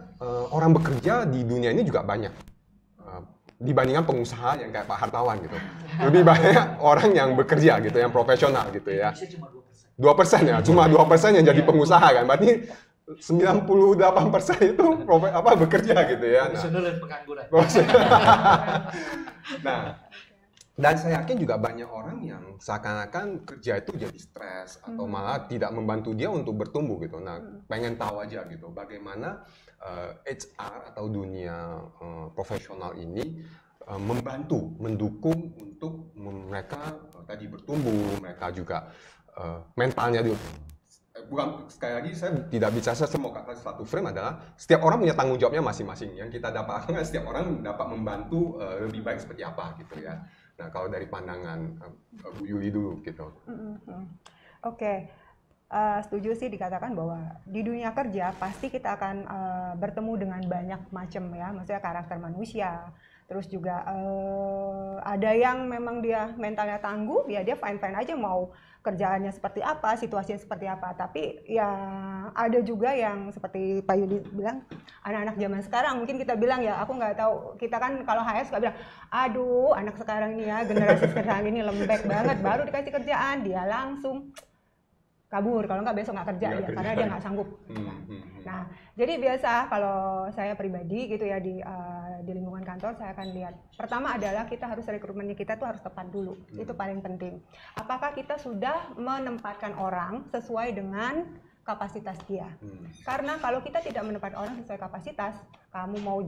orang bekerja di dunia ini juga banyak dibandingkan pengusaha yang kayak Pak Hartawan gitu. Lebih banyak orang yang bekerja gitu, yang profesional gitu ya. 2% ya, cuma 2% yang jadi pengusaha kan. Berarti 98% itu bekerja gitu ya. Profesional dan pengangguran. Nah, dan saya yakin juga banyak orang yang seakan-akan kerja itu jadi stres atau malah tidak membantu dia untuk bertumbuh gitu. Nah, pengen tahu aja gitu bagaimana HR atau dunia profesional ini membantu, mendukung untuk mereka tadi bertumbuh, mereka juga mentalnya dulu. Bukan, sekali lagi saya tidak bicara, saya mau kata satu frame adalah setiap orang punya tanggung jawabnya masing-masing. Yang kita dapatkan setiap orang dapat membantu lebih baik seperti apa gitu ya. Nah kalau dari pandangan Bu Yuli dulu gitu. Oke. Setuju sih dikatakan bahwa di dunia kerja pasti kita akan bertemu dengan banyak macam ya, maksudnya karakter manusia. Terus juga ada yang memang dia mentalnya tangguh, ya dia fine-fine aja mau kerjaannya seperti apa, situasinya seperti apa. Tapi ya ada juga yang seperti Pak Yudi bilang, anak-anak zaman sekarang mungkin kita bilang ya, aku nggak tahu, kita kan kalau HR suka bilang, aduh anak sekarang ini ya, generasi sekarang ini lembek banget, baru dikasih kerjaan dia langsung kabur, kalau nggak besok nggak kerja dia, karena dia nggak sanggup. Nah, jadi biasa kalau saya pribadi gitu ya di lingkungan kantor saya akan lihat. Pertama adalah kita harus rekrutmennya kita tuh harus tepat dulu, itu paling penting. Apakah kita sudah menempatkan orang sesuai dengan kapasitas dia? Karena kalau kita tidak menempatkan orang sesuai kapasitas, kamu mau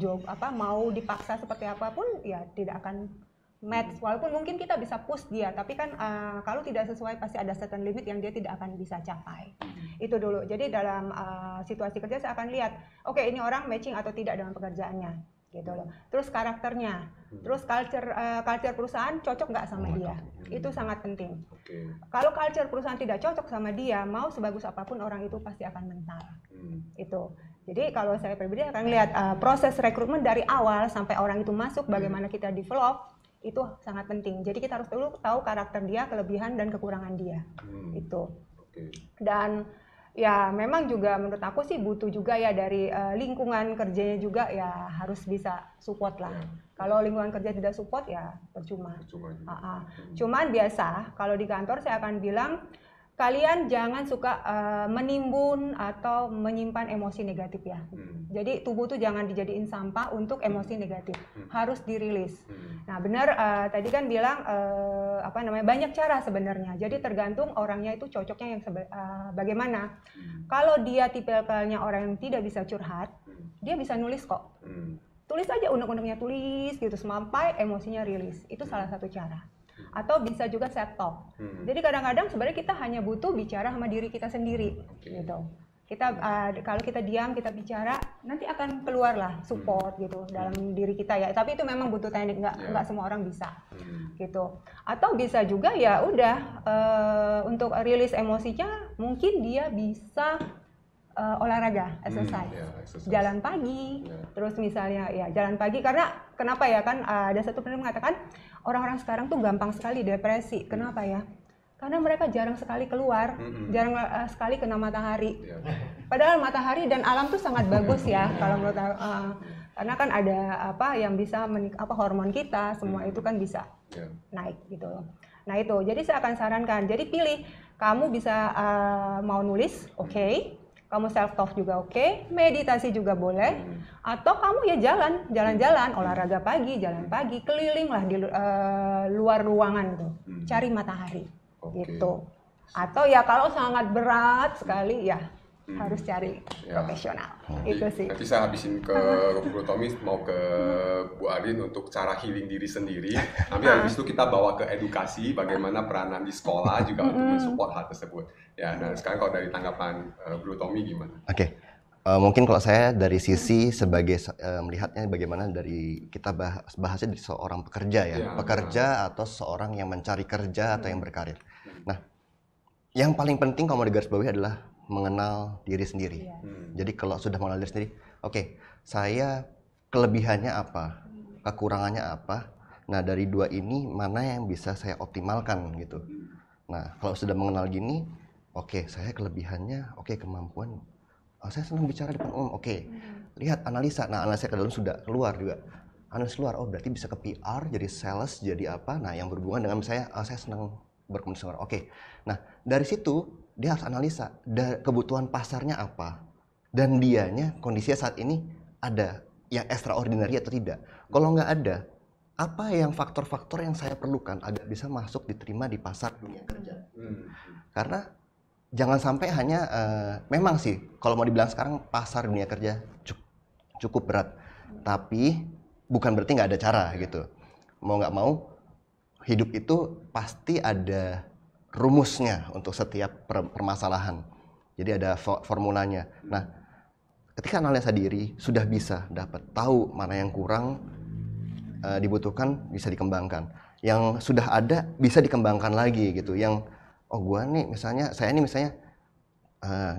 mau dipaksa seperti apapun ya tidak akan match, walaupun mungkin kita bisa push dia, tapi kan kalau tidak sesuai pasti ada certain limit yang dia tidak akan bisa capai. Itu dulu. Jadi dalam situasi kerja saya akan lihat, oke, ini orang matching atau tidak dengan pekerjaannya, gitu loh. Terus karakternya, terus culture perusahaan cocok nggak sama dia, itu sangat penting. Kalau culture perusahaan tidak cocok sama dia, mau sebagus apapun orang itu pasti akan mental. Itu. Jadi kalau saya pribadi akan lihat proses rekrutmen dari awal sampai orang itu masuk, bagaimana kita develop, itu sangat penting. Jadi kita harus dulu tahu karakter dia, kelebihan dan kekurangan dia. Itu. Dan ya memang juga menurut aku sih butuh juga ya dari lingkungan kerjanya juga ya harus bisa support lah. Kalau lingkungan kerja tidak support ya percuma. Cuman biasa kalau di kantor saya akan bilang, kalian jangan suka menimbun atau menyimpan emosi negatif ya. Jadi tubuh tuh jangan dijadiin sampah untuk emosi negatif, harus dirilis. Nah benar tadi kan bilang banyak cara sebenarnya. Jadi tergantung orangnya itu cocoknya yang bagaimana. Kalau dia tipikalnya orang yang tidak bisa curhat, dia bisa nulis kok. Tulis aja unek-uneknya, tulis gitu sampai emosinya rilis. Itu salah satu cara. atau bisa juga self talk. Jadi kadang-kadang sebenarnya kita hanya butuh bicara sama diri kita sendiri, gitu. Kita kalau kita diam, kita bicara, nanti akan keluarlah support gitu dalam diri kita ya. Tapi itu memang butuh teknik, nggak semua orang bisa, gitu. Atau bisa juga ya udah untuk rilis emosinya, mungkin dia bisa olahraga, exercise, jalan pagi, terus misalnya ya jalan pagi, karena kenapa ya kan ada satu penelitian mengatakan orang-orang sekarang tuh gampang sekali depresi. Kenapa ya? Karena mereka jarang sekali keluar, jarang sekali kena matahari. Padahal matahari dan alam tuh sangat bagus ya kalau menurut karena kan ada apa yang bisa hormon kita, semua itu kan bisa naik gitu loh. Nah itu, jadi saya akan sarankan, jadi pilih, kamu bisa mau nulis, oke. Kamu self-talk juga oke, meditasi juga boleh, atau kamu ya jalan-jalan, olahraga pagi, jalan pagi, keliling lah di luar ruangan tuh, cari matahari, gitu. Atau ya kalau sangat berat sekali ya harus cari profesional, itu sih. Nanti saya habisin ke Bro Tommy, mau ke Bu Arin untuk cara healing diri sendiri. Nanti habis itu kita bawa ke edukasi, bagaimana peranan di sekolah juga untuk mensupport hal tersebut. Ya, dan sekarang kalau dari tanggapan Bro Tommy gimana? Oke. Mungkin kalau saya dari sisi sebagai melihatnya bagaimana dari kita bahasnya dari seorang pekerja ya, pekerja atau seorang yang mencari kerja atau yang berkarir. Nah, yang paling penting kalau mau digarisbawahi adalah mengenal diri sendiri. Jadi kalau sudah mengenal diri sendiri, oke, saya kelebihannya apa, kekurangannya apa. Nah dari dua ini mana yang bisa saya optimalkan gitu. Nah kalau sudah mengenal gini, oke, saya kelebihannya, oke, kemampuan. Oh, saya senang bicara depan umum, oke. Lihat analisa. Nah analisa ke dalam sudah keluar juga. Analisa keluar, oh berarti bisa ke PR, jadi sales, jadi apa. Nah yang berhubungan dengan saya, oh, saya senang berkomunikasi dengan orang. Oke. Nah dari situ dia harus analisa kebutuhan pasarnya apa, dan dianya kondisinya saat ini ada yang extraordinary atau tidak. Kalau nggak ada, apa yang faktor-faktor yang saya perlukan agar bisa masuk diterima di pasar dunia kerja. Karena jangan sampai hanya memang sih kalau mau dibilang sekarang pasar dunia kerja cukup berat, tapi bukan berarti nggak ada cara gitu. Mau nggak mau hidup itu pasti ada rumusnya untuk setiap permasalahan. Jadi ada formulanya. Nah, ketika analisa diri sudah bisa dapat tahu mana yang kurang dibutuhkan, bisa dikembangkan. Yang sudah ada bisa dikembangkan lagi gitu. Yang gua nih misalnya, saya nih misalnya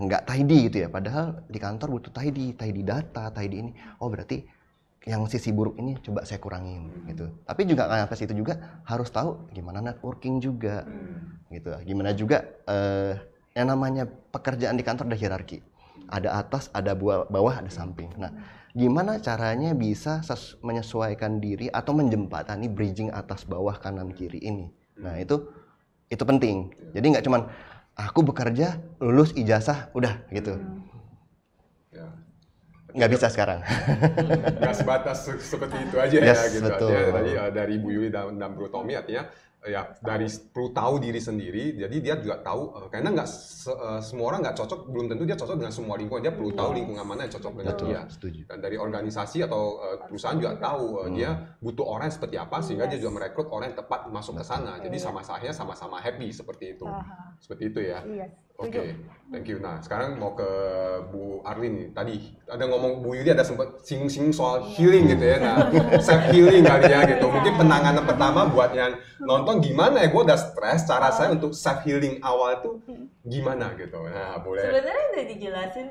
nggak tidy gitu ya. Padahal di kantor butuh tidy data, tidy ini. Oh berarti yang sisi buruk ini coba saya kurangin gitu. Tapi juga atas itu juga harus tahu gimana networking juga gitu. Gimana juga yang namanya pekerjaan di kantor ada hierarki. Ada atas, ada bawah, ada samping. Nah, gimana caranya bisa menyesuaikan diri atau menjembatani bridging atas bawah kanan kiri ini. Nah, itu penting. Jadi nggak cuman aku bekerja, lulus ijazah, udah gitu. Nggak bisa sekarang. Nggak sebatas seperti itu aja ya gitu. Betul. Artinya tadi dari Bu Yuli dan Bro Tommy artinya ya dari perlu tahu diri sendiri, jadi dia juga tahu karena nggak semua orang nggak cocok, belum tentu dia cocok dengan semua lingkungan, dia perlu tahu lingkungan mana yang cocok dengan dia. Setuju. Dan dari organisasi atau perusahaan juga tahu dia butuh orang yang seperti apa, sehingga dia juga merekrut orang yang tepat masuk ke sana. Jadi sama-sama happy seperti itu. Seperti itu ya. Oke, thank you. Nah, sekarang mau ke Bu Arlin nih. Tadi ada ngomong, Bu Yuli ada sempat singgung-singgung soal healing gitu ya. Nah, self healing kali ya gitu. Mungkin penanganan pertama buat yang nonton gimana ya, gue udah stres, cara saya untuk self healing awal itu gimana gitu. Nah, boleh. Sebenarnya udah dijelasin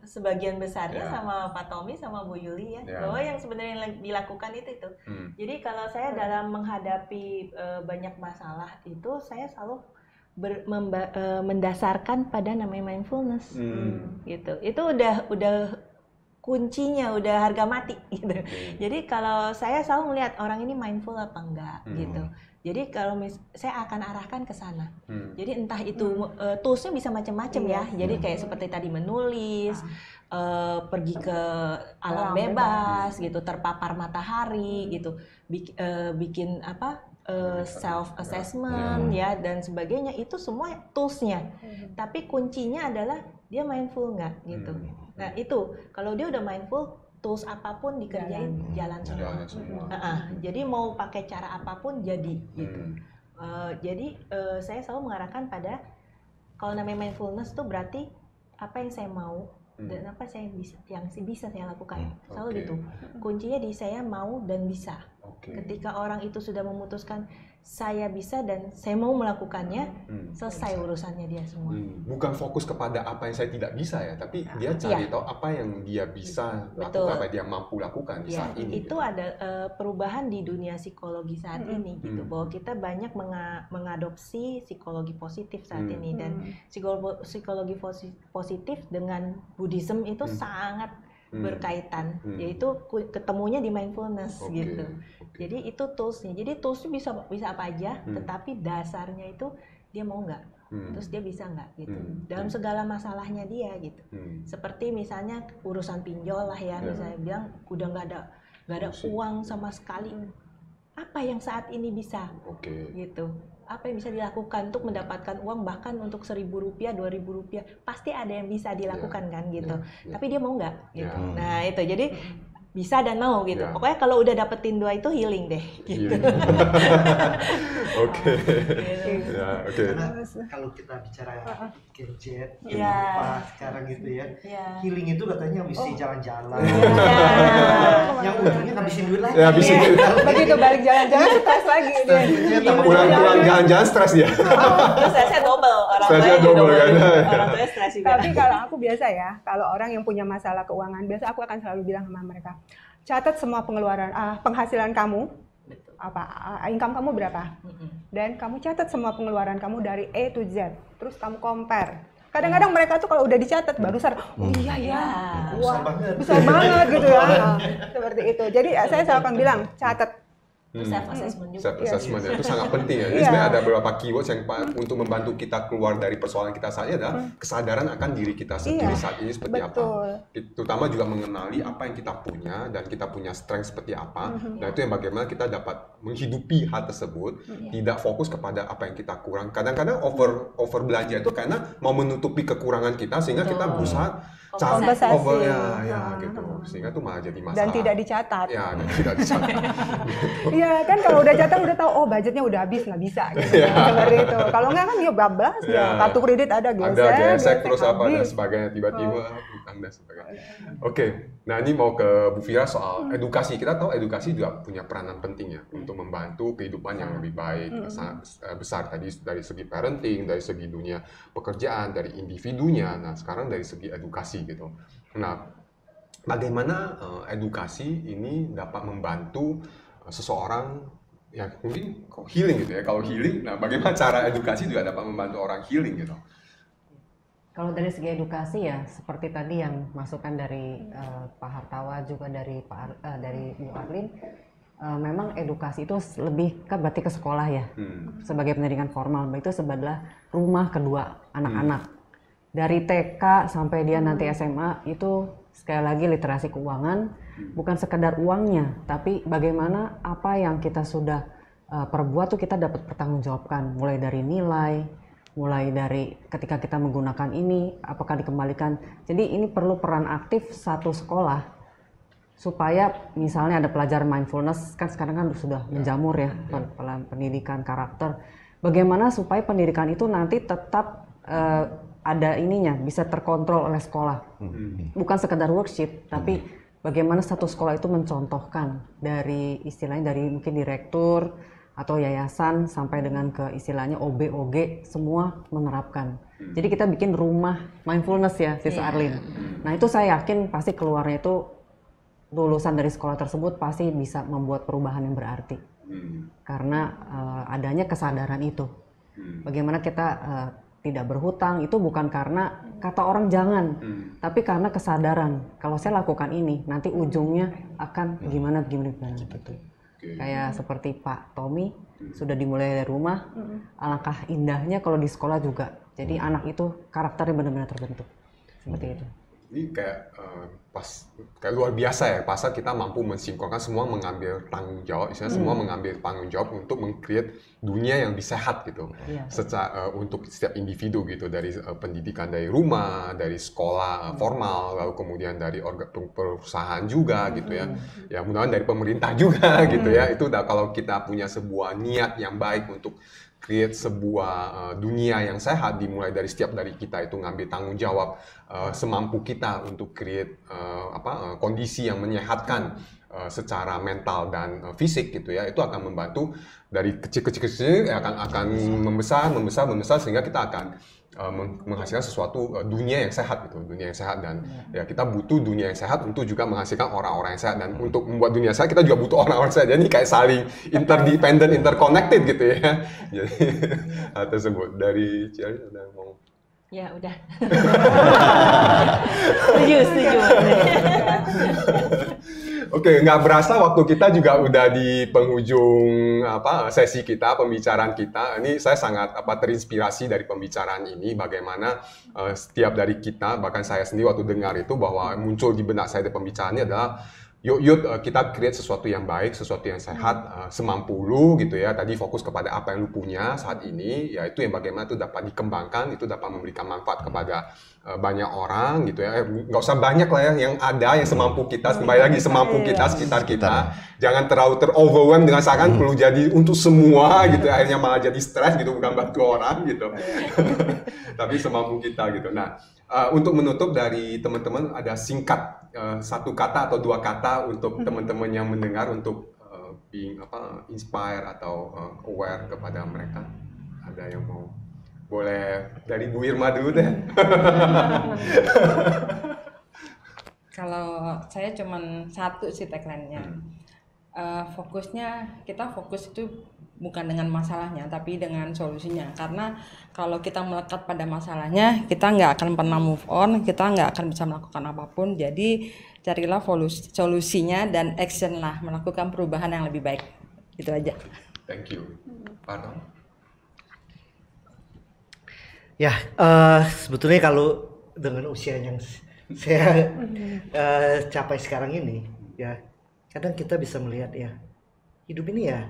sebagian besarnya sama Pak Tommy sama Bu Yuli ya. Bahwa yang sebenarnya dilakukan itu. Jadi kalau saya dalam menghadapi banyak masalah itu, saya selalu mendasarkan pada namanya mindfulness, gitu. Itu udah kuncinya, udah harga mati, gitu. Jadi kalau saya selalu melihat orang ini mindful apa enggak, gitu. Jadi kalau saya akan arahkan ke sana. Jadi entah itu toolsnya bisa macam-macam ya. Jadi kayak seperti tadi menulis, pergi ke alam bebas, gitu, terpapar matahari, gitu, bikin apa? Self assessment ya dan sebagainya, itu semua toolsnya. Tapi kuncinya adalah dia mindful nggak gitu. Nah itu kalau dia udah mindful, tools apapun dikerjain jalan semua. Jadi mau pakai cara apapun jadi gitu. Jadi saya selalu mengarahkan pada kalau namanya mindfulness tuh berarti apa yang saya mau dan apa yang bisa saya lakukan. Selalu gitu. Kuncinya di saya mau dan bisa. Ketika orang itu sudah memutuskan saya bisa dan saya mau melakukannya, selesai urusannya dia semua. Bukan fokus kepada apa yang saya tidak bisa ya, tapi dia cari tahu apa yang dia bisa lakukan, apa yang dia mampu lakukan saat ini. Itu ada perubahan di dunia psikologi saat ini gitu, bahwa kita banyak mengadopsi psikologi positif saat ini, dan psikologi positif dengan Buddhism itu sangat berkaitan, yaitu ketemunya di mindfulness gitu. Jadi itu toolsnya. Jadi toolsnya bisa apa aja, tetapi dasarnya itu dia mau nggak, terus dia bisa nggak gitu. Dalam segala masalahnya dia gitu. Seperti misalnya urusan pinjol lah ya, misalnya bilang udah nggak ada uang sama sekali. Apa yang saat ini bisa gitu? Apa yang bisa dilakukan untuk mendapatkan uang, bahkan untuk Rp1.000, Rp2.000, pasti ada yang bisa dilakukan kan gitu. Tapi dia mau nggak gitu. Nah itu jadi bisa dan mau gitu. Pokoknya kalau udah dapetin dua itu healing deh gitu. Karena kalau kita bicara gadget, sekarang gitu ya, healing itu katanya mesti jalan-jalan. Yang ujungnya ngabisin duit lagi. Begitu balik jalan-jalan stres lagi dia. Pulang jalan-jalan stres dia. Terus stresnya double, orang tuanya stres juga. Tapi kalau aku biasa ya, kalau orang yang punya masalah keuangan, biasa aku akan selalu bilang sama mereka, catat semua pengeluaran, penghasilan kamu, income kamu berapa, dan kamu catat semua pengeluaran kamu dari A to Z, terus kamu compare. Kadang-kadang mereka tuh kalau udah dicatat baru sadar, oh iya ya, wah besar banget gitu ya, seperti itu. Jadi saya selalu akan bilang catat. Self-assessment juga. Self-assessment itu sangat penting ya. Jadi sebenarnya ada beberapa keywords yang untuk membantu kita keluar dari persoalan kita saat ini adalah kesadaran akan diri kita sendiri saat ini seperti apa. Terutama juga mengenali apa yang kita punya dan kita punya strength seperti apa. Nah itu yang bagaimana kita dapat menghidupi hal tersebut, tidak fokus kepada apa yang kita kurang. Kadang-kadang over belanja itu karena mau menutupi kekurangan kita sehingga kita berusaha gitu, sehingga itu malah jadi masalah. Dan tidak dicatat. Dan tidak dicatat. Iya kan, kalau udah catat udah tahu, oh budgetnya udah habis, nggak bisa gitu. Seperti itu. Kalau nggak kan ya bablas, kartu kredit ada gesek terus apa dan sebagainya, tiba-tiba utang dan sebagainya. Nah ini mau ke Bu Fira soal edukasi. Kita tahu edukasi juga punya peranan penting ya untuk membantu kehidupan yang lebih baik, sangat besar tadi dari segi parenting, dari segi dunia pekerjaan, dari individunya. Nah sekarang dari segi edukasi gitu. Nah, bagaimana edukasi ini dapat membantu seseorang yang mungkin healing gitu ya. Kalau healing, nah bagaimana cara edukasi juga dapat membantu orang healing gitu? Kalau dari segi edukasi ya seperti tadi yang masukan dari Pak Hartawa juga dari Bu Arlin, memang edukasi itu lebih kan berarti ke sekolah ya, sebagai pendidikan formal, itu sebagai rumah kedua anak-anak. Dari TK sampai dia nanti SMA itu sekali lagi literasi keuangan, bukan sekedar uangnya, tapi bagaimana apa yang kita sudah perbuat tuh kita dapat pertanggungjawabkan, mulai dari nilai, mulai dari ketika kita menggunakan ini apakah dikembalikan. Jadi ini perlu peran aktif satu sekolah supaya misalnya ada pelajaran mindfulness, kan sekarang kan sudah menjamur ya, pendidikan karakter. Bagaimana supaya pendidikan itu nanti tetap ada ininya, bisa terkontrol oleh sekolah. Bukan sekedar worksheet, tapi bagaimana satu sekolah itu mencontohkan dari istilahnya dari mungkin direktur atau yayasan sampai dengan ke istilahnya OB, OG, semua menerapkan. Jadi kita bikin rumah mindfulness ya, Sis Arlin. Nah itu saya yakin pasti keluarnya itu lulusan dari sekolah tersebut pasti bisa membuat perubahan yang berarti. Karena adanya kesadaran itu. Bagaimana kita tidak berhutang itu bukan karena kata orang jangan, tapi karena kesadaran. Kalau saya lakukan ini, nanti ujungnya akan gimana gitu. Kayak seperti Pak Tommy sudah dimulai dari rumah, alangkah indahnya kalau di sekolah juga. Jadi anak itu karakternya benar-benar terbentuk seperti itu. Ini kayak luar biasa ya, pasar kita mampu mensinkronkan semua mengambil tanggung jawab, semua mengambil tanggung jawab untuk meng-create dunia yang lebih sehat gitu, secara untuk setiap individu gitu, dari pendidikan dari rumah, dari sekolah formal, lalu kemudian dari perusahaan juga gitu ya, ya mudah-mudahan dari pemerintah juga gitu ya. Itu kalau kita punya sebuah niat yang baik untuk create sebuah dunia yang sehat, dimulai dari setiap dari kita itu ngambil tanggung jawab semampu kita untuk create kondisi yang menyehatkan secara mental dan fisik gitu ya. Itu akan membantu dari kecil-kecil akan membesar sehingga kita akan menghasilkan sesuatu dunia yang sehat gitu, dunia yang sehat. Dan ya kita butuh dunia yang sehat untuk juga menghasilkan orang-orang yang sehat, dan untuk membuat dunia sehat kita juga butuh orang-orang sehat. Jadi kayak saling interdependent, interconnected gitu ya. Jadi hal tersebut dari Ciali ada mau? Ya udah. setuju. Oke, nggak berasa waktu kita juga udah di penghujung sesi kita, pembicaraan kita. Ini saya sangat terinspirasi dari pembicaraan ini, bagaimana setiap dari kita, bahkan saya sendiri waktu dengar itu, bahwa muncul di benak saya di pembicaraan ini adalah yuk kita create sesuatu yang baik, sesuatu yang sehat, semampu lu gitu ya. Tadi fokus kepada apa yang lu punya saat ini, yaitu yang bagaimana itu dapat dikembangkan, itu dapat memberikan manfaat kepada banyak orang gitu ya. Nggak usah banyak lah ya, yang ada yang semampu kita, kembali lagi semampu kita, sekitar kita. Jangan terlalu ter-overwhelm dengan seakan perlu jadi untuk semua gitu, akhirnya malah jadi stres gitu, bukan bantu orang gitu. Tapi semampu kita gitu. Nah, untuk menutup dari teman-teman, ada singkat satu kata atau dua kata untuk teman-teman yang mendengar, untuk being inspire atau aware kepada mereka. Ada yang mau? Boleh dari Bu Irma dulu deh. Kalau saya cuman satu sih tagline-nya. Kita fokus itu bukan dengan masalahnya, tapi dengan solusinya. Karena kalau kita melekat pada masalahnya, kita nggak akan pernah move on, kita nggak akan bisa melakukan apapun. Jadi carilah solusinya dan action lah, melakukan perubahan yang lebih baik. Itu aja. Thank you. Pardon? Ya, sebetulnya kalau dengan usia yang saya capai sekarang ini, ya kadang kita bisa melihat ya, hidup ini ya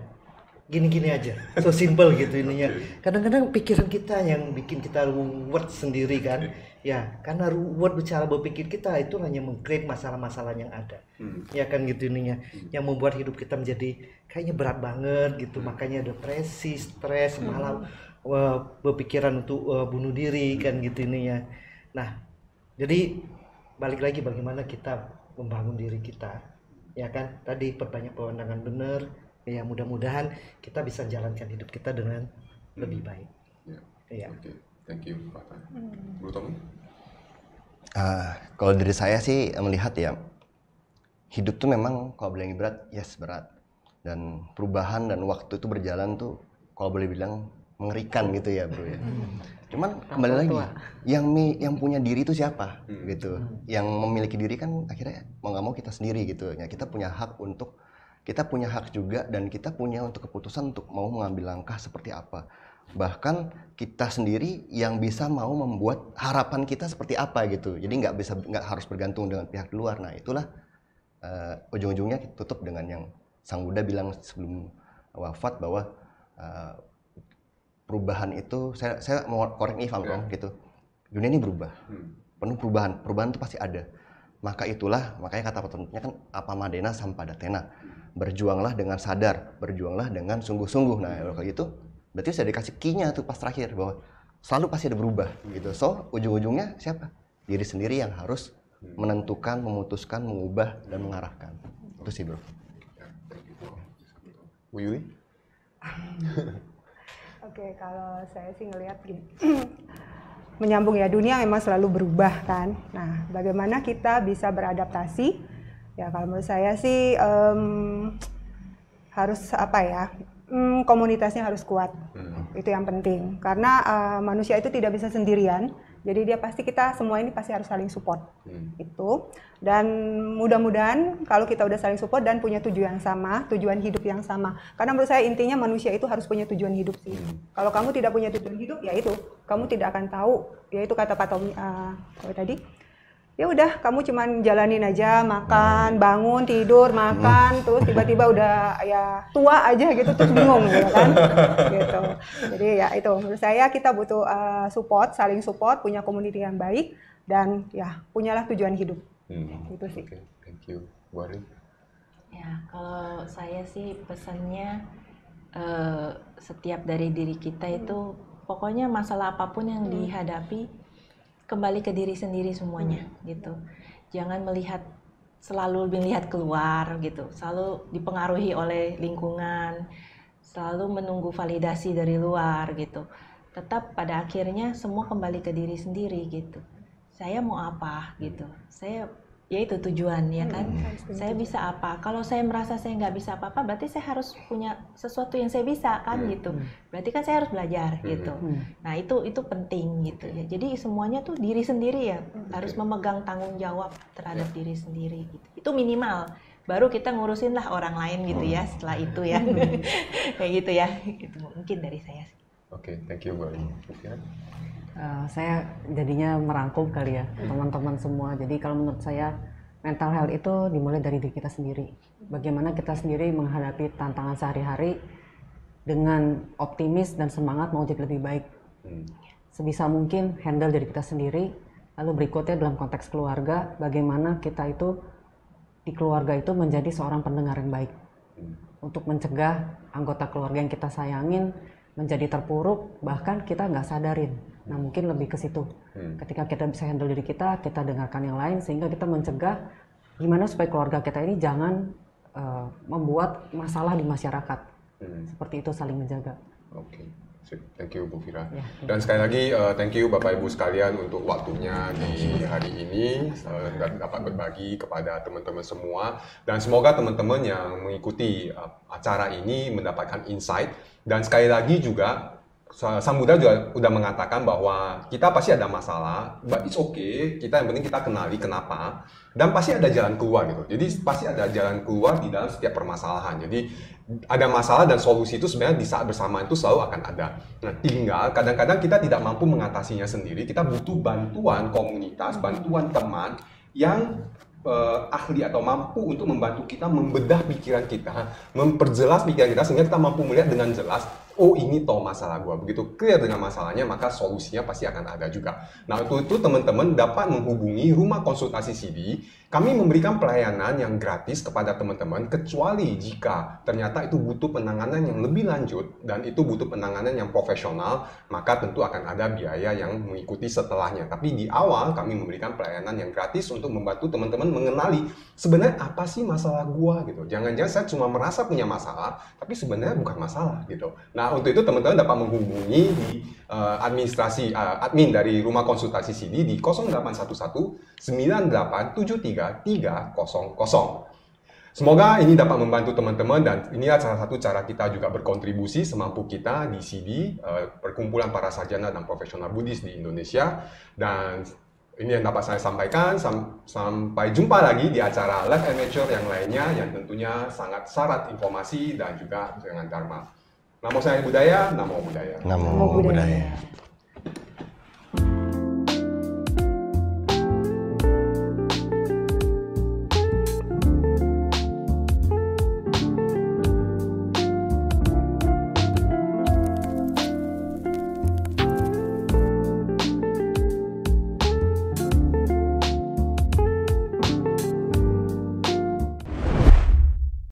gini-gini aja, so simple gitu ininya. Kadang-kadang pikiran kita yang bikin kita ruwet sendiri kan, ya karena ruwet bicara berpikir kita itu hanya meng-create masalah-masalah yang ada, ya kan gitu ininya, yang membuat hidup kita menjadi kayaknya berat banget gitu, makanya depresi, stres, malah berpikiran untuk bunuh diri kan gitu ininya. Nah, jadi balik lagi bagaimana kita membangun diri kita, ya kan, tadi perbanyak pemandangan benar. Ya mudah-mudahan kita bisa jalankan hidup kita dengan lebih baik. Ya. Okay. Thank you, Pak. Bu Tommy? Kalau dari saya sih melihat ya, hidup tuh memang kalau bilang berat, yes berat. Dan perubahan dan waktu itu berjalan tuh kalau boleh bilang mengerikan gitu ya bro ya. Cuman kembali lagi, yang punya diri itu siapa gitu. Yang memiliki diri kan akhirnya mau nggak mau kita sendiri gitu. Ya kita punya hak juga, dan kita punya untuk keputusan untuk mau mengambil langkah seperti apa. Bahkan kita sendiri yang bisa mau membuat harapan kita seperti apa gitu. Jadi nggak harus bergantung dengan pihak luar. Nah itulah ujung-ujungnya tutup dengan yang Sang Buddha bilang sebelum wafat, bahwa perubahan itu, saya mau correct me if I'm wrong gitu. Dunia ini berubah, penuh perubahan itu pasti ada. Makanya kata petunjuknya kan apamadena sampadatena. Berjuanglah dengan sadar, berjuanglah dengan sungguh-sungguh. Nah, kalau gitu berarti saya dikasih key-nya tuh pas terakhir, bahwa selalu pasti ada berubah gitu. So, ujung-ujungnya siapa? Diri sendiri yang harus menentukan, memutuskan, mengubah dan mengarahkan. Itu sih, Bro. Bu Yuli? Oke, kalau saya sih ngelihat gini. Menyambung ya, dunia memang selalu berubah kan. Nah, bagaimana kita bisa beradaptasi? Ya kalau menurut saya sih harus komunitasnya harus kuat. Itu yang penting. Karena manusia itu tidak bisa sendirian. Jadi kita semua ini pasti harus saling support. Itu. Dan mudah-mudahan kalau kita udah saling support dan punya tujuan sama, tujuan hidup yang sama. Karena menurut saya intinya manusia itu harus punya tujuan hidup sih. Kalau kamu tidak punya tujuan hidup, ya itu kamu tidak akan tahu. Ya itu kata Pak Tommy tadi. ya udah kamu cuman jalanin aja, makan, bangun, tidur, makan, terus tiba-tiba udah ya tua aja gitu, terus bingung gitu kan. Gitu. Jadi ya itu menurut saya kita butuh support, saling support, punya komuniti yang baik dan ya punyalah tujuan hidup. Itu sih. Okay, thank you. Bu Arin? Ya, kalau saya sih pesannya setiap dari diri kita itu pokoknya masalah apapun yang dihadapi kembali ke diri sendiri semuanya gitu. Jangan selalu melihat keluar gitu, selalu dipengaruhi oleh lingkungan, selalu menunggu validasi dari luar gitu. Tetap pada akhirnya semua kembali ke diri sendiri gitu. Saya mau apa gitu, ya itu tujuan ya kan. Saya bisa apa? Kalau saya merasa saya nggak bisa apa-apa, berarti saya harus punya sesuatu yang saya bisa kan gitu. Berarti kan saya harus belajar gitu. Nah itu penting gitu ya. Jadi semuanya tuh diri sendiri ya, harus memegang tanggung jawab terhadap diri sendiri gitu. Itu minimal. Baru kita ngurusin lah orang lain gitu ya setelah itu ya. Kayak gitu ya. Itu mungkin dari saya. Oke, thank you Bu Arin. Saya jadinya merangkum kali ya teman-teman semua. Jadi kalau menurut saya mental health itu dimulai dari diri kita sendiri. Bagaimana kita sendiri menghadapi tantangan sehari-hari dengan optimis dan semangat mau jadi lebih baik. Sebisa mungkin handle diri kita sendiri. Lalu berikutnya dalam konteks keluarga, bagaimana kita itu di keluarga itu menjadi seorang pendengar yang baik. Untuk mencegah anggota keluarga yang kita sayangin menjadi terpuruk, bahkan kita nggak sadarin. Nah mungkin lebih ke situ. Ketika kita bisa handle diri kita dengarkan yang lain, sehingga kita mencegah gimana supaya keluarga kita ini jangan membuat masalah di masyarakat. Seperti itu, saling menjaga. Oke, thank you Bu Fira. Ya, dan sekali lagi thank you Bapak Ibu sekalian untuk waktunya di hari ini dan dapat berbagi kepada teman-teman semua. Dan semoga teman-teman yang mengikuti acara ini mendapatkan insight. Dan sekali lagi juga Samudra juga udah mengatakan bahwa kita pasti ada masalah, but it's okay. Kita yang penting kita kenali kenapa, dan pasti ada jalan keluar gitu. Jadi pasti ada jalan keluar di dalam setiap permasalahan. Jadi ada masalah dan solusi itu sebenarnya di saat bersamaan itu selalu akan ada. Nah, tinggal kadang-kadang kita tidak mampu mengatasinya sendiri. Kita butuh bantuan komunitas, bantuan teman yang ahli atau mampu untuk membantu kita membedah pikiran kita, memperjelas pikiran kita sehingga kita mampu melihat dengan jelas, oh ini toh masalah gua. Begitu clear dengan masalahnya, maka solusinya pasti akan ada juga. Nah, untuk itu teman-teman dapat menghubungi Rumah Konsultasi CD. Kami memberikan pelayanan yang gratis kepada teman-teman, kecuali jika ternyata itu butuh penanganan yang lebih lanjut dan itu butuh penanganan yang profesional, maka tentu akan ada biaya yang mengikuti setelahnya. Tapi di awal kami memberikan pelayanan yang gratis untuk membantu teman-teman mengenali sebenarnya apa sih masalah gua gitu. Jangan-jangan saya cuma merasa punya masalah, tapi sebenarnya bukan masalah gitu. Nah, untuk itu teman-teman dapat menghubungi di admin dari Rumah Konsultasi CD di 0811 9873 300. Semoga ini dapat membantu teman-teman dan inilah salah satu cara kita juga berkontribusi semampu kita di CD, Perkumpulan Para Sarjana dan Profesional Buddhis di Indonesia. Dan ini yang dapat saya sampaikan. Sampai jumpa lagi di acara Life and Nature yang lainnya yang tentunya sangat syarat informasi dan juga dengan dharma. Namo Saya Budaya, Namo Budaya. Namo Budaya.